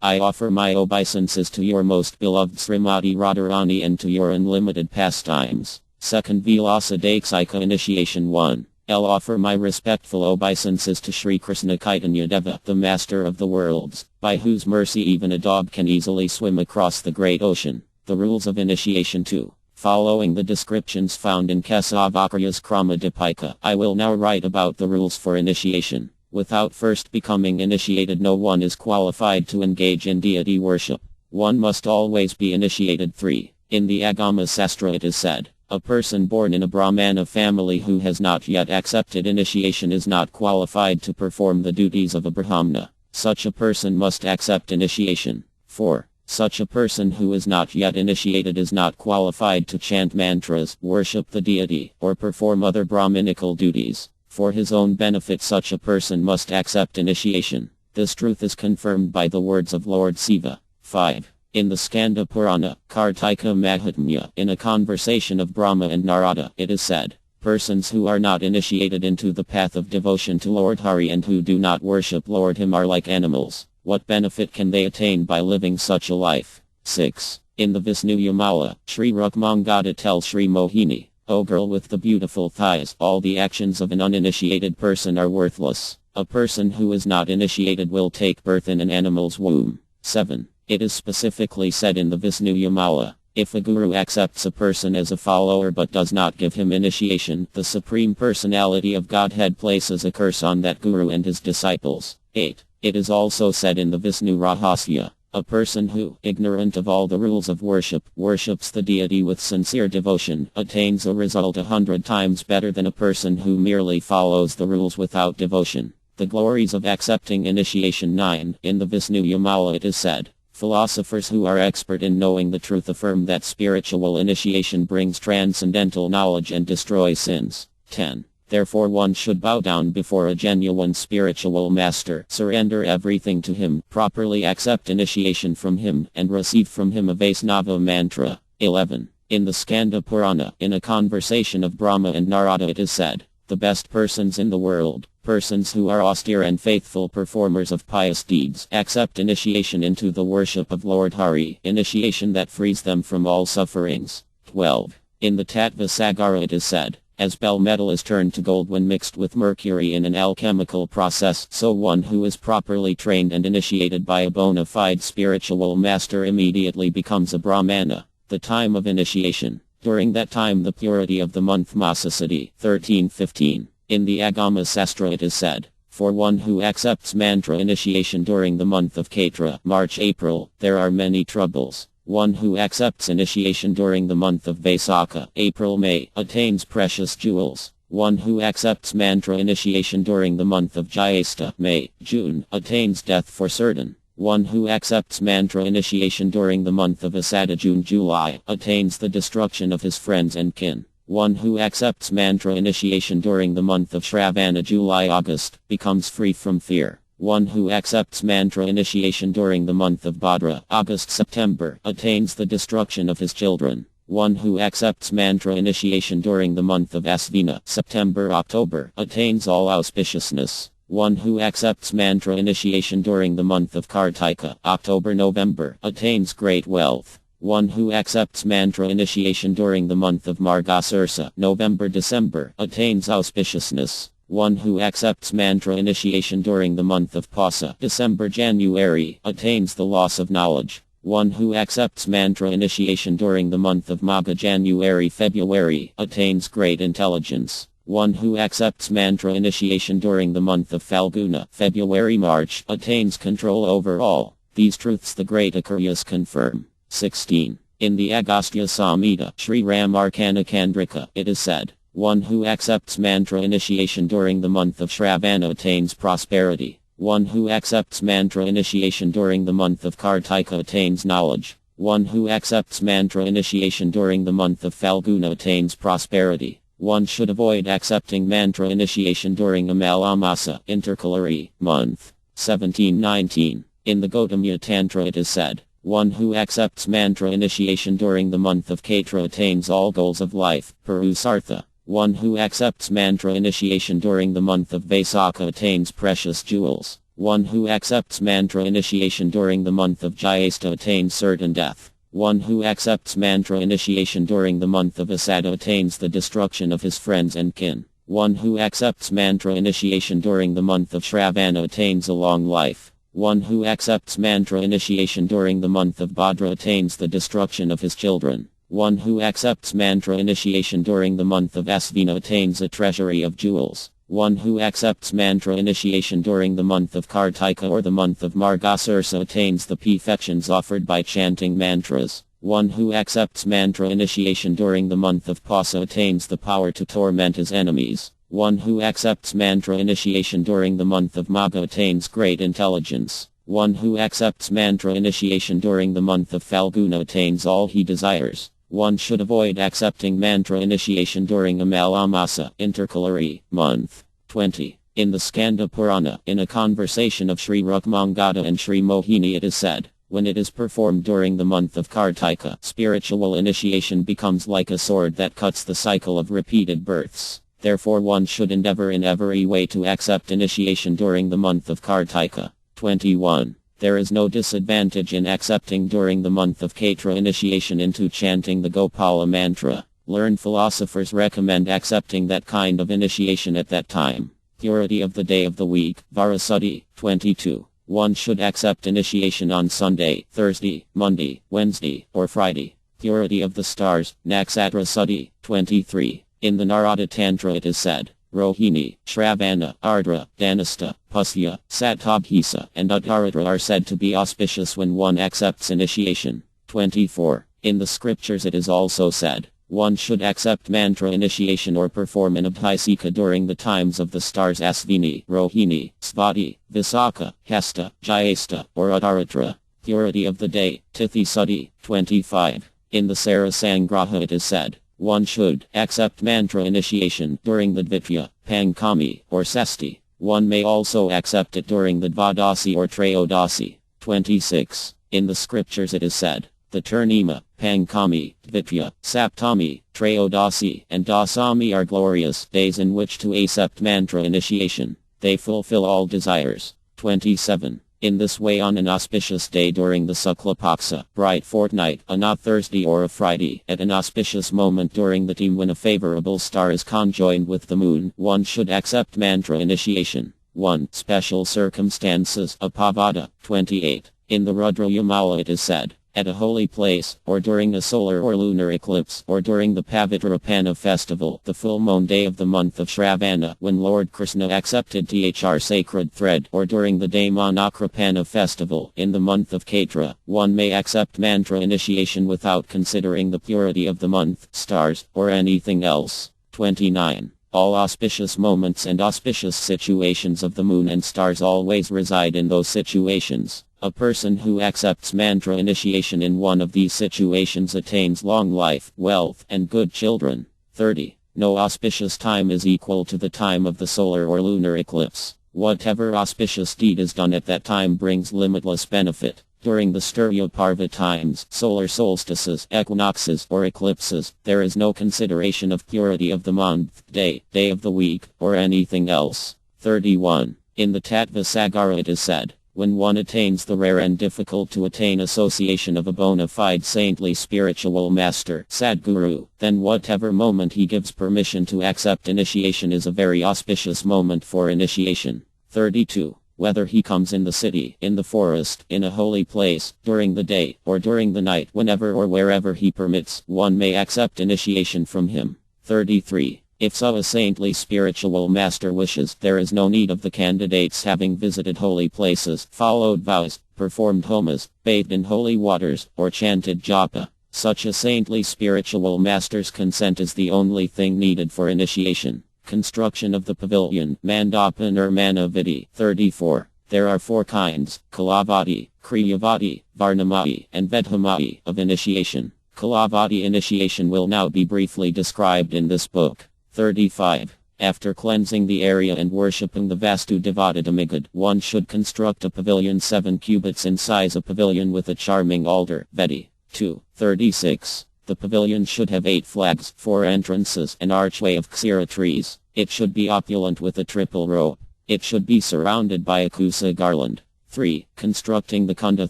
I offer my obeisances to your most beloved Srimati Radharani and to your unlimited pastimes. 2nd Vilasa Daksika Initiation 1. I'll offer my respectful obeisances to Sri Krishna Chaitanya Deva, the Master of the Worlds, by whose mercy even a dog can easily swim across the great ocean. The rules of initiation 2. Following the descriptions found in Kesavakarya's Krama Dipika, I will now write about the rules for initiation. Without first becoming initiated, no one is qualified to engage in deity worship. One must always be initiated. 3. In the Agama Sastra it is said, a person born in a Brahmana family who has not yet accepted initiation is not qualified to perform the duties of a Brahmana. Such a person must accept initiation. 4. Such a person who is not yet initiated is not qualified to chant mantras, worship the deity, or perform other Brahminical duties. For his own benefit, such a person must accept initiation. This truth is confirmed by the words of Lord Siva. 5. In the Skanda Purana, Kartika Mahatmya, in a conversation of Brahma and Narada, it is said, persons who are not initiated into the path of devotion to Lord Hari and who do not worship Lord Him are like animals. What benefit can they attain by living such a life? 6. In the Vishnu Yamala, Sri Rukmangada tells Sri Mohini, O girl with the beautiful thighs, all the actions of an uninitiated person are worthless. A person who is not initiated will take birth in an animal's womb. 7. It is specifically said in the Vishnu Yamala, if a guru accepts a person as a follower but does not give him initiation, the Supreme Personality of Godhead places a curse on that guru and his disciples. 8. It is also said in the Vishnu Rahasya, a person who, ignorant of all the rules of worship, worships the deity with sincere devotion, attains a result 100 times better than a person who merely follows the rules without devotion. The glories of accepting initiation. 9. In the Vishnu Yamala it is said, philosophers who are expert in knowing the truth affirm that spiritual initiation brings transcendental knowledge and destroys sins. 10. Therefore one should bow down before a genuine spiritual master, surrender everything to him, properly accept initiation from him, and receive from him a Vaisnava mantra. 11. In the Skanda Purana, in a conversation of Brahma and Narada it is said, the best persons in the world, persons who are austere and faithful performers of pious deeds, accept initiation into the worship of Lord Hari, initiation that frees them from all sufferings. 12. In the Tattva Sagara it is said, as bell metal is turned to gold when mixed with mercury in an alchemical process, so one who is properly trained and initiated by a bona fide spiritual master immediately becomes a Brahmana. The time of initiation. During that time the purity of the month Masasati, 13-15. In the Agama Sastra it is said, for one who accepts mantra initiation during the month of Kaitra, March-April, there are many troubles. One who accepts initiation during the month of Vaisakha, April-May, attains precious jewels. One who accepts mantra initiation during the month of Jyesta, May-June, attains death for certain. One who accepts mantra initiation during the month of Asada, June-July, attains the destruction of his friends and kin. One who accepts mantra initiation during the month of Shravana, July-August, becomes free from fear. One who accepts mantra initiation during the month of Bhadra, August-September, attains the destruction of his children. One who accepts mantra initiation during the month of Asvina, September-October, attains all auspiciousness. One who accepts mantra initiation during the month of Kartika, October-November, attains great wealth. One who accepts mantra initiation during the month of Margasirsa, November-December, attains auspiciousness. One who accepts mantra initiation during the month of Pausa, December-January, attains the loss of knowledge. One who accepts mantra initiation during the month of Magha January-February attains great intelligence. One who accepts mantra initiation during the month of Falguna February-March attains control over all. These truths the great Acharyas confirm. 16. In the Agastya Samhita, Sri Ram Arcana Kandrika, it is said, one who accepts mantra initiation during the month of Shravana attains prosperity. One who accepts mantra initiation during the month of Kartika attains knowledge. One who accepts mantra initiation during the month of Falguna attains prosperity. One should avoid accepting mantra initiation during Amalamasa intercalary month. 17-19. In the Gautamya Tantra it is said, one who accepts mantra initiation during the month of Kaitra attains all goals of life, Purusartha. One who accepts mantra initiation during the month of Vaisakha attains precious jewels. One who accepts mantra initiation during the month of Jyesta attains certain death. One who accepts mantra initiation during the month of Asada attains the destruction of his friends and kin. One who accepts mantra initiation during the month of Shravana attains a long life. One who accepts mantra initiation during the month of Bhadra attains the destruction of his children. One who accepts mantra initiation during the month of Asvina attains a treasury of jewels. One who accepts mantra initiation during the month of Kartika or the month of Margasirsa attains the perfections offered by chanting mantras. One who accepts mantra initiation during the month of Pasa attains the power to torment his enemies. One who accepts mantra initiation during the month of Magha attains great intelligence. One who accepts mantra initiation during the month of Falguna attains all he desires. One should avoid accepting mantra initiation during Amalamasa intercalary month. 20. In the Skanda Purana, in a conversation of Sri Rukmangada and Sri Mohini it is said, when it is performed during the month of Kartika, spiritual initiation becomes like a sword that cuts the cycle of repeated births. Therefore one should endeavor in every way to accept initiation during the month of Kartika. 21. There is no disadvantage in accepting during the month of Kaitra initiation into chanting the Gopala mantra. Learned philosophers recommend accepting that kind of initiation at that time. Purity of the day of the week, Varasuddhi. 22. One should accept initiation on Sunday, Thursday, Monday, Wednesday, or Friday. Purity of the stars, Nakshatra Suddhi. 23. In the Narada Tantra it is said, Rohini, Shravana, Ardra, Dhanasta, Pusya, Satabhisa, and Uttaratra are said to be auspicious when one accepts initiation. 24. In the scriptures it is also said, one should accept mantra initiation or perform an abhisika during the times of the stars Asvini, Rohini, Svati, Visakha, Hesta, Jyesta, or Uttaratra. Purity of the day, Tithi Suddhi. 25. In the Sarasangraha it is said, one should accept mantra initiation during the Dvitya, Pankami, or Sesti. One may also accept it during the Dvadasi or Trayodasi. 26. In the scriptures it is said, the Turnima, Pankami, Dvitya, Saptami, Trayodasi, and Dasami are glorious days in which to accept mantra initiation. They fulfill all desires. 27. In this way on an auspicious day during the Suklapaksa, bright fortnight, on a Thursday or a Friday, at an auspicious moment during the time when a favorable star is conjoined with the moon, one should accept mantra initiation. 1. Special circumstances, Apavada. 28. In the Rudra Yamala it is said, at a holy place, or during a solar or lunar eclipse, or during the Pavitrapana festival, the full moon day of the month of Shravana, when Lord Krishna accepted Thr sacred thread, or during the Damanakrapana festival, in the month of Kaitra, one may accept mantra initiation without considering the purity of the month, stars, or anything else. 29. All auspicious moments and auspicious situations of the moon and stars always reside in those situations. A person who accepts mantra initiation in one of these situations attains long life, wealth, and good children. 30. No auspicious time is equal to the time of the solar or lunar eclipse. Whatever auspicious deed is done at that time brings limitless benefit. During the Sturya Parva times, solar solstices, equinoxes, or eclipses, there is no consideration of purity of the month, day of the week, or anything else. 31. In the Tattva Sagara it is said, when one attains the rare and difficult to attain association of a bona fide saintly spiritual master, Sadguru, then whatever moment he gives permission to accept initiation is a very auspicious moment for initiation. 32. Whether he comes in the city, in the forest, in a holy place, during the day, or during the night, whenever or wherever he permits, one may accept initiation from him. 33. If so a saintly spiritual master wishes, there is no need of the candidates having visited holy places, followed vows, performed homas, bathed in holy waters, or chanted japa. Such a saintly spiritual master's consent is the only thing needed for initiation. Construction of the pavilion, Mandapan or Manaviti. 34. There are 4 kinds, Kalavati, Kriyavati, Varnamati, and Vedhamati, of initiation. Kalavati initiation will now be briefly described in this book. 35. After cleansing the area and worshipping the Vastu Devata Demigod, one should construct a pavilion 7 cubits in size, a pavilion with a charming altar, Vedi. 2. 36. The pavilion should have 8 flags, 4 entrances, an archway of xera trees. It should be opulent with a triple rope. It should be surrounded by a kusa garland. 3. Constructing the kunda.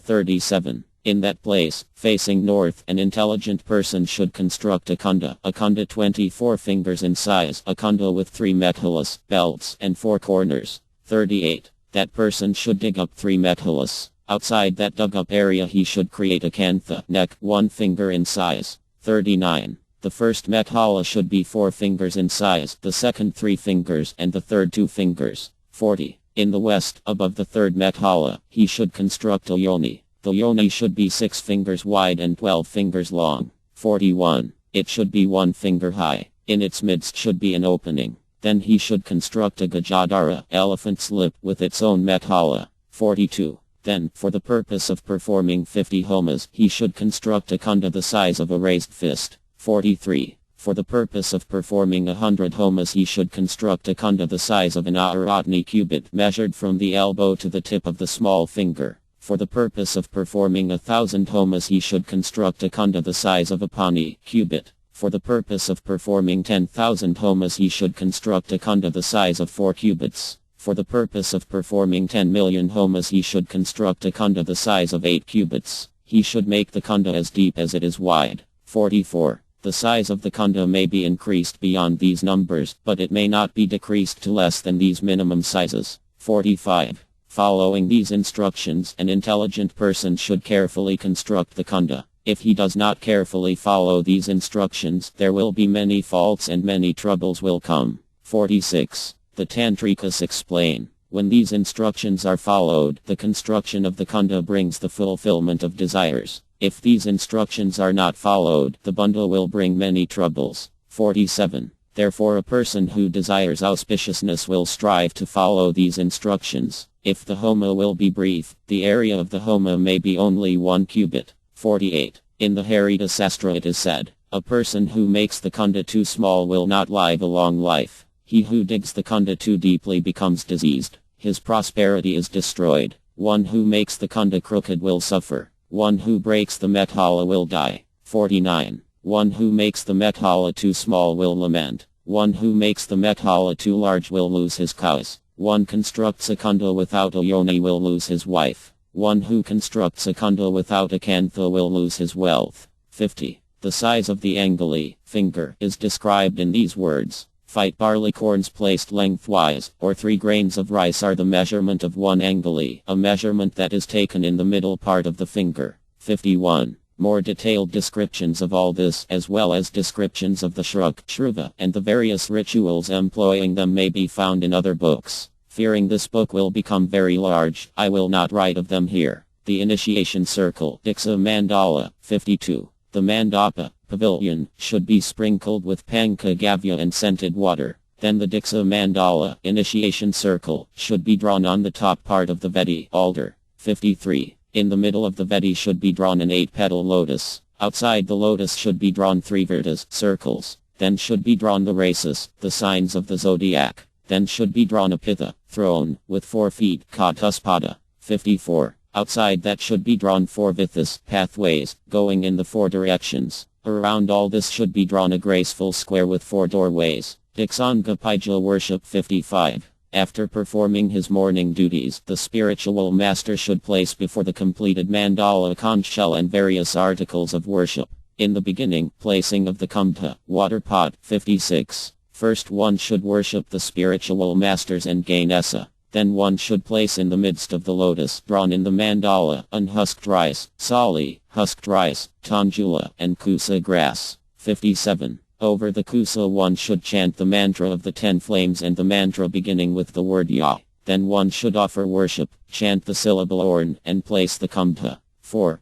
37. In that place, facing north, an intelligent person should construct a kunda 24 fingers in size, a kunda with 3 methalas, belts, and 4 corners. 38. That person should dig up 3 methalas. Outside that dug up area he should create a kantha neck, 1 finger in size. 39. The first methala should be 4 fingers in size, the second 3 fingers, and the third 2 fingers. 40. In the west, above the third methala, he should construct a yoni. The yoni should be 6 fingers wide and 12 fingers long. 41. It should be 1 finger high. In its midst should be an opening. Then he should construct a gajadara, elephant's lip, with its own methala. 42. Then, for the purpose of performing 50 homas, he should construct a kunda the size of a raised fist. 43. For the purpose of performing 100 homas he should construct a kunda the size of an aratni cubit, measured from the elbow to the tip of the small finger. For the purpose of performing 1,000 homas he should construct a kunda the size of a pani cubit. For the purpose of performing 10,000 homas he should construct a kunda the size of 4 cubits. For the purpose of performing 10 million homas he should construct a kunda the size of 8 cubits. He should make the kunda as deep as it is wide. 44. The size of the kunda may be increased beyond these numbers, but it may not be decreased to less than these minimum sizes. 45. Following these instructions, an intelligent person should carefully construct the kunda. If he does not carefully follow these instructions, there will be many faults and many troubles will come. 46. The Tantrikas explain, when these instructions are followed, the construction of the kunda brings the fulfillment of desires. If these instructions are not followed, the bundle will bring many troubles. 47. Therefore a person who desires auspiciousness will strive to follow these instructions. If the homa will be brief, the area of the homa may be only 1 cubit. 48. In the Harita Sastra it is said, a person who makes the kunda too small will not live a long life. He who digs the kunda too deeply becomes diseased. His prosperity is destroyed. One who makes the kunda crooked will suffer. One who breaks the methala will die. 49. One who makes the methala too small will lament. One who makes the methala too large will lose his cows. One constructs a kunda without a yoni will lose his wife. One who constructs a kunda without a kantha will lose his wealth. 50. The size of the angali, finger, is described in these words. Fight barley corns placed lengthwise, or 3 grains of rice are the measurement of 1 angali, a measurement that is taken in the middle part of the finger. 51. More detailed descriptions of all this, as well as descriptions of the shruk, shruva, and the various rituals employing them may be found in other books. Fearing this book will become very large, I will not write of them here. The initiation circle, Diksha Mandala. 52. The mandapa, pavilion, should be sprinkled with panka gavya and scented water. Then the Diksha Mandala, initiation circle, should be drawn on the top part of the Vedi altar. 53. In the middle of the Vedi should be drawn an 8-petal lotus. Outside the lotus should be drawn 3 virtas, circles. Then should be drawn the races, the signs of the zodiac. Then should be drawn a pitha, throne, with 4 feet, katuspada. 54. Outside that should be drawn 4 vithas, pathways, going in the 4 directions. Around all this should be drawn a graceful square with 4 doorways. Diksanga Paija worship. 55. After performing his morning duties, the spiritual master should place before the completed mandala conch shell and various articles of worship. In the beginning, placing of the kumta, water pot. 56. First one should worship the spiritual masters and gain essa. Then one should place in the midst of the lotus drawn in the mandala unhusked rice, sali, husked rice, tanjula, and kusa grass. 57. Over the kusa one should chant the mantra of the 10 flames and the mantra beginning with the word Ya. Then one should offer worship, chant the syllable Orn, and place the kumbha.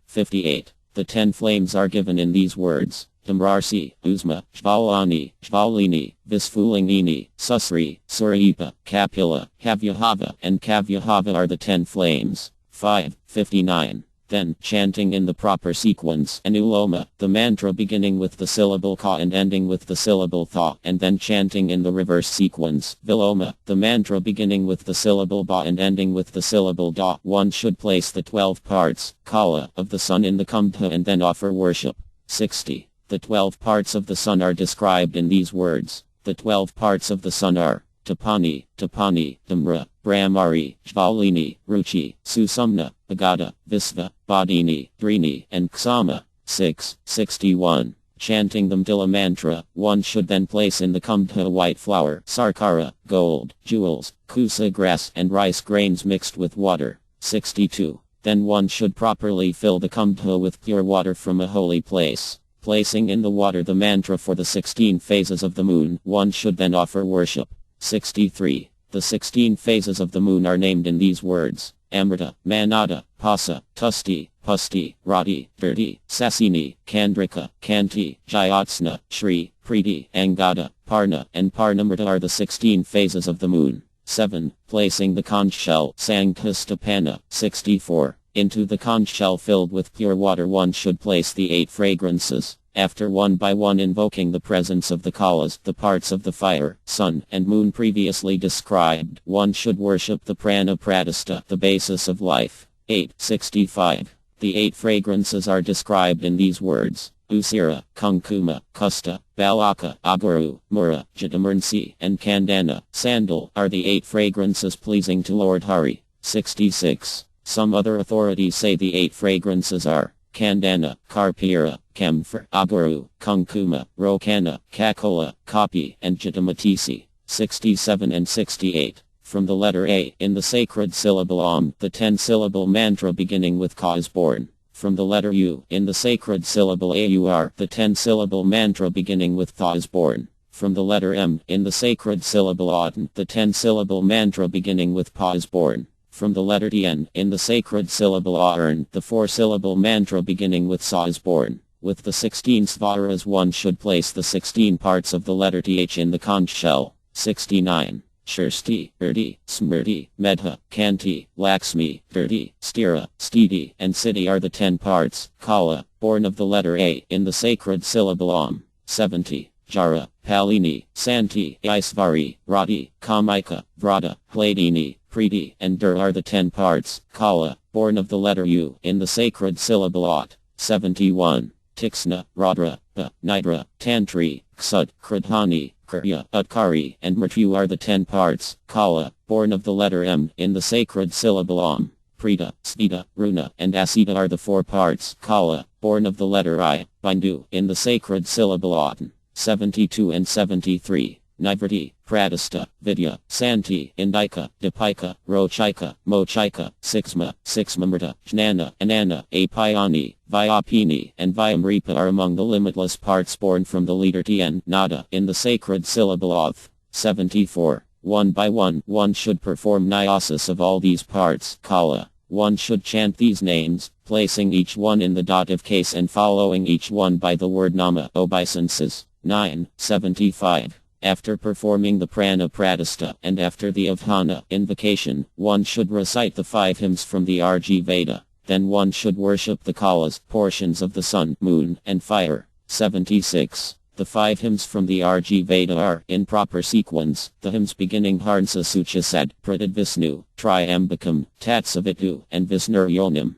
58. The 10 flames are given in these words: Damrarsi, Uzma, Jvalani, Jvalini, Visfulingini, Susri, Suripa, Kapila, Kavyahava, and Kavyahava are the 10 flames. 59. Then, chanting in the proper sequence, Anuloma, the mantra beginning with the syllable Ka and ending with the syllable Tha, and then chanting in the reverse sequence, Viloma, the mantra beginning with the syllable Ba and ending with the syllable Da. One should place the 12 parts, Kala, of the sun in the kumbha and then offer worship. 60. The 12 parts of the sun are described in these words. The 12 parts of the sun are Tapani, Tapani, Damra, Brahmari, Jvalini, Ruchi, Susumna, Bhagata, Visva, Badini, Drini, and Ksama. 61. Chanting the Mdila mantra, one should then place in the kumbha white flour, sarkara, gold, jewels, kusa grass, and rice grains mixed with water. 62. Then one should properly fill the kumbha with pure water from a holy place. Placing in the water the mantra for the 16 phases of the moon, one should then offer worship. 63. The 16 phases of the moon are named in these words: Amrita, Manada, Pasa, Tusti, Pusti, Rati, Dirti, Sasini, Kandrika, Kanti, Jayatsna, Shri, Preeti, Angada, Parna, and Parnamrita are the 16 phases of the moon. 7. Placing the conch shell, Sankastapana. 64. Into the conch shell filled with pure water one should place the 8 fragrances. After one by one invoking the presence of the kalas, the parts of the fire, sun, and moon previously described, one should worship the prana pratistha, the basis of life. 65. The 8 fragrances are described in these words: Usira, Kunkuma, Kusta, Balaka, Agaru, Mura, Jatamarnsi, and Kandana, Sandal, are the 8 fragrances pleasing to Lord Hari. 66. Some other authorities say the 8 fragrances are Kandana, Karpira, Camphor, Agaru, Kunkuma, Rokana, Kakola, Kapi, and Jatamatisi. 67 and 68. From the letter A in the sacred syllable Om, the 10-syllable mantra beginning with Ka is born. From the letter U in the sacred syllable Aur, the 10-syllable mantra beginning with Tha is born. From the letter M in the sacred syllable Aten, the 10-syllable mantra beginning with Pa is born. From the letter Tn in the sacred syllable Aurn, the 4-syllable mantra beginning with Sa is born. With the 16 svaras one should place the 16 parts of the letter Th in the conch shell. 69. Shirsti, Irti, Smrti, Medha, Kanti, Laxmi, Dirti, Stira, Stiti, and Siddhi are the 10 parts, Kala, born of the letter A in the sacred syllable Om. 70. Jara, Palini, Santi, Isvari, Rati, Kamika, Vrata, Hladini, Preeti, and Dur are the 10 parts, Kala, born of the letter U in the sacred syllable Ot. 71. Tiksna, Radra, Nidra, Tantri, Ksut, Kridhani, Kurya, Utkari, and Mrityu are the 10 parts, Kala, born of the letter M in the sacred syllable Om. Prita, Svita, Runa, and Asita are the 4 parts, Kala, born of the letter I, Bindu, in the sacred syllable Otten. 72 and 73. Nivriti, Pratistha, Vidya, Santi, Indika, Dipika, Rochika, Mochika, Sixmamrita, Jnana, Anana, Apayani, Vyapini, and Vyamripa are among the limitless parts born from the leader Tn, Nada, in the sacred syllable Oth. 74. One by one should perform nyasis of all these parts, Kala. One should chant these names, placing each one in the dative case and following each one by the word Nama, obeisances. 75. After performing the prana pratistha and after the avhana invocation, one should recite the 5 hymns from the RG Veda. Then one should worship the kalas, portions of the sun, moon, and fire. 76. The 5 hymns from the RG Veda are, in proper sequence, the hymns beginning Harnsa Suchasad, Pratid Visnu, Triambakam, Tatsavitu, and Visnur Yonim.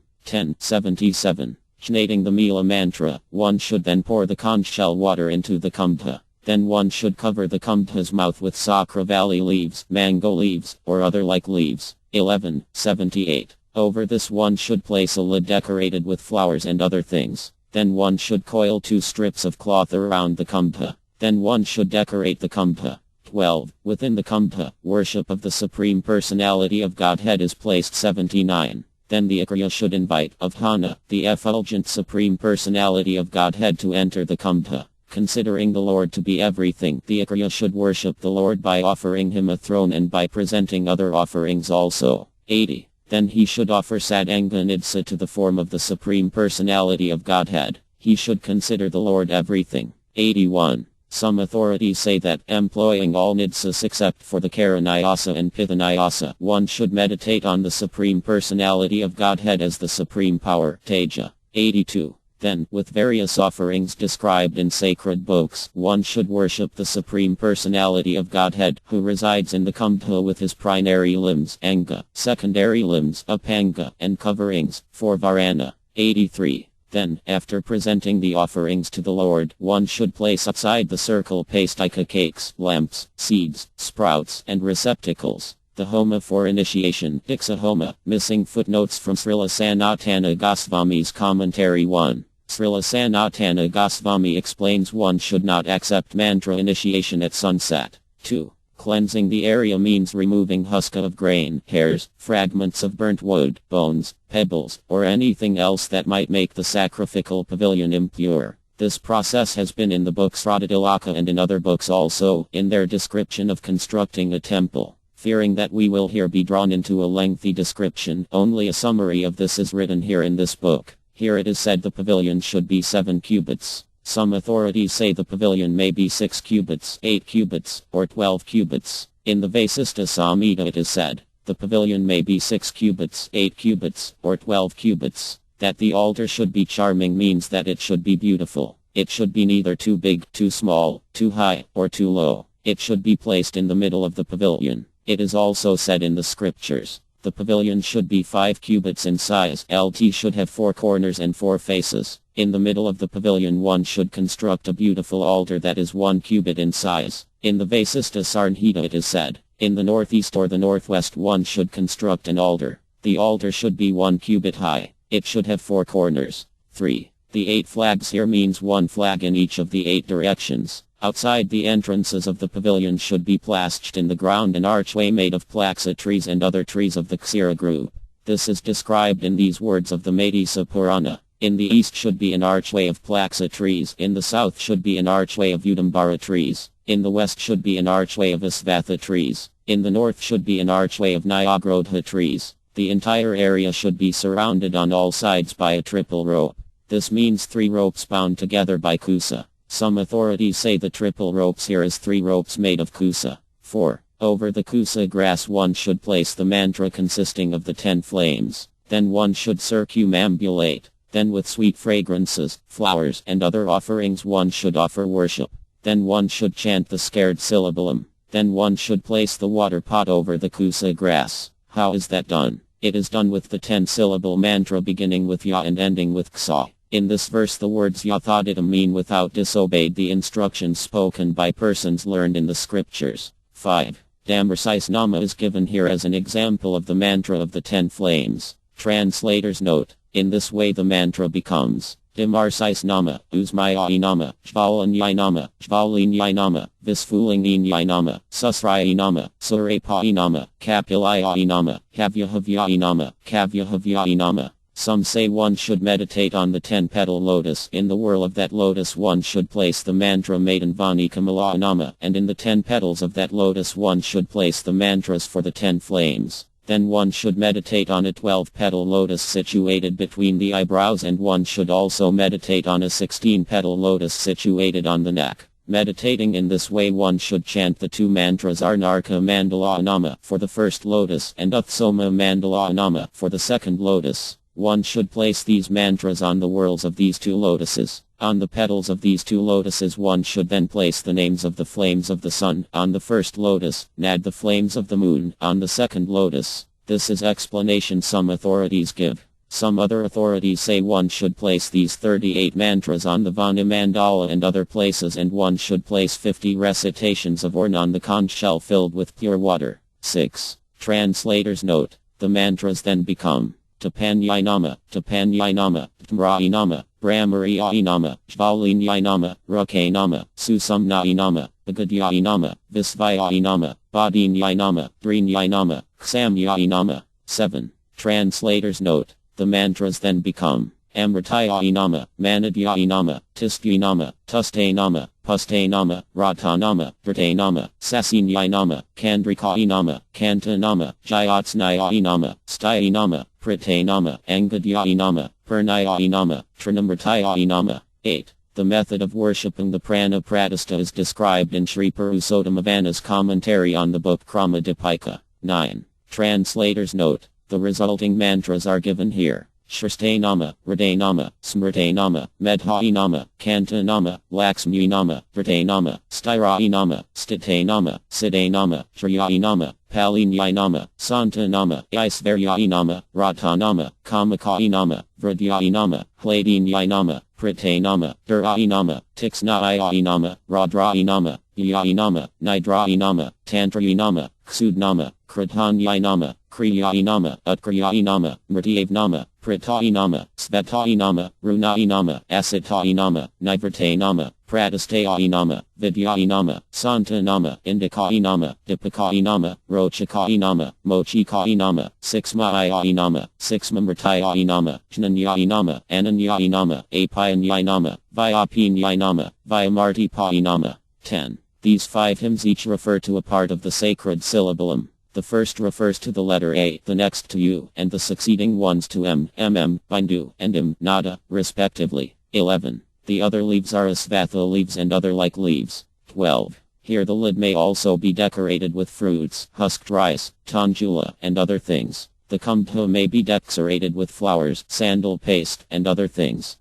77. Chanting the Mila mantra, one should then pour the conch shell water into the kumbha. Then one should cover the kumbha's mouth with sakravali leaves, mango leaves, or other like leaves. 78. Over this one should place a lid decorated with flowers and other things. Then one should coil 2 strips of cloth around the kumbha. Then one should decorate the kumbha. 12. Within the kumbha, worship of the Supreme Personality of Godhead is placed 79. Then the Akriya should invite Avhana, the effulgent Supreme Personality of Godhead, to enter the kumbha. Considering the Lord to be everything, the Akriya should worship the Lord by offering him a throne and by presenting other offerings also. 80. Then he should offer Sadanga Nidsa to the form of the Supreme Personality of Godhead. He should consider the Lord everything. 81. Some authorities say that, employing all nidsas except for the Karanayasa and Pithanayasa, one should meditate on the Supreme Personality of Godhead as the Supreme Power, Teja. 82. Then, with various offerings described in sacred books, one should worship the Supreme Personality of Godhead, who resides in the kumbha with his primary limbs, Anga, secondary limbs, Apanga, and coverings, for Varana. 83. Then, after presenting the offerings to the Lord, one should place outside the circle pastika cakes, lamps, seeds, sprouts, and receptacles. The Homa for initiation, Diksha Homa, missing footnotes from Srila Sanatana Goswami's Commentary 1. Srila Sanatana Goswami explains one should not accept mantra initiation at sunset. 2. Cleansing the area means removing huska of grain, hairs, fragments of burnt wood, bones, pebbles, or anything else that might make the sacrificial pavilion impure. This process has been in the books Radhatilaka and in other books also, in their description of constructing a temple. Fearing that we will here be drawn into a lengthy description, only a summary of this is written here in this book. Here it is said the pavilion should be 7 cubits. Some authorities say the pavilion may be 6 cubits, 8 cubits, or 12 cubits. In the Vasista Samhita it is said, the pavilion may be 6 cubits, 8 cubits, or 12 cubits. That the altar should be charming means that it should be beautiful. It should be neither too big, too small, too high, or too low. It should be placed in the middle of the pavilion. It is also said in the scriptures, the pavilion should be 5 cubits in size. LT should have 4 corners and 4 faces. In the middle of the pavilion one should construct a beautiful altar that is 1 cubit in size. In the Vasista Samhita it is said, in the northeast or the northwest one should construct an altar. The altar should be 1 cubit high. It should have 4 corners. 3. The 8 flags here means 1 flag in each of the 8 directions. Outside the entrances of the pavilion should be placed in the ground an archway made of plaxa trees and other trees of the Ksira group. This is described in these words of the Medisa Purana. In the east should be an archway of plaxa trees. In the south should be an archway of Udambara trees. In the west should be an archway of Asvatha trees. In the north should be an archway of Nyagrodha trees. The entire area should be surrounded on all sides by a triple rope. This means 3 ropes bound together by kusa. Some authorities say the triple ropes here is 3 ropes made of kusa. 4. Over the kusa grass one should place the mantra consisting of the 10 flames. Then one should circumambulate. Then with sweet fragrances, flowers, and other offerings one should offer worship. Then one should chant the scared syllablum. Then one should place the water pot over the kusa grass. How is that done? It is done with the 10-syllable mantra beginning with Ya and ending with Ksa. In this verse the words Yathadita mean without disobeyed the instructions spoken by persons learned in the scriptures. 5. Damodarastakam Nama is given here as an example of the mantra of the 10 flames. Translator's note. In this way the mantra becomes Damodarastakam Nama, Usmaya Nama, Jvalanyai Nama, Jvalinyai Nama, Visfulinyai Nama, Susraya Nama, Surapa Nama, Kapilaya Nama, Kavyahavya Nama, Kavyahavya Nama. Some say one should meditate on the 10-petal lotus. In the whirl of that lotus one should place the mantra Maiden Vani Kamala Nama, and in the 10 petals of that lotus one should place the mantras for the 10 flames. Then one should meditate on a 12-petal lotus situated between the eyebrows, and one should also meditate on a 16-petal lotus situated on the neck. Meditating in this way one should chant the 2 mantras Arnarka Mandala Nama for the first lotus and Uthsoma Mandala Nama for the second lotus. One should place these mantras on the whorls of these 2 lotuses. On the petals of these 2 lotuses one should then place the names of the flames of the sun. On the first lotus, Nad the flames of the moon. On the second lotus. This is explanation some authorities give. Some other authorities say one should place these 38 mantras on the Vana Mandala and other places, and one should place 50 recitations of Orn on the conch shell filled with pure water. 6. Translator's note. The mantras then become Tapanyainama, Tmrainama, Brahmariyainama, Jvalinyainama, Rukainama, Susumnainama, Bagadyainama, Visvayainama, Badinyainama, Drinyainama, Ksamyainama. 7. Translator's note. The mantras then become Amritayainama, Manadyainama, Tistyainama, Tustainama, Pustainama, Ratanama, Vrtainama, Sasinyainama, Kandrikainama, Kantanama, Jayatsnayainama, Styainama, Pritainama, Angadyainama, Purnayainama, Trinamrtayainama. 8. The method of worshipping the Prana Pratistha is described in Sri Purushottamavana's commentary on the book Kramadipika. 9. Translator's note. The resulting mantras are given here. Shristainama, Hridainama, Smrtainama, Medhainama, Kantanama, Laxmyainama, Vrtainama, Styrainama, Stitainama, Siddhainama, Shriyainama, Palinyainama, Santanama, Aisvaryainama, Ratanama, Kamakainama, Vridyainama, Hladinyainama, Pritainama, Durainama, Tixnayainama, Radrainama, Yainama, Nidrainama, Tantrainama, Ksudnama, Kritanyainama, Kriyainama, Utkrayainama, Mrtyavnama, Pritainama, Svetainama, Runainama, Asitainama, Nivrtainama, Pratistainama, Vidyainama, Santanama, Indikainama, Dipakainama, Rochikainama, Mochikainama, Sixmayainama, Sixmamrtayainama, Jnanyainama, Ananyainama, Apayanyainama, Vyapinyainama, Vyamartipainama. 10. These 5 hymns each refer to a part of the sacred syllabilum. The first refers to the letter A, the next to U, and the succeeding ones to M, Bindu, and M, Nada, respectively. 11. The other leaves are Asvatha leaves and other like leaves. 12. Here the lid may also be decorated with fruits, husked rice, tanjula, and other things. The kumbha may be decorated with flowers, sandal paste, and other things.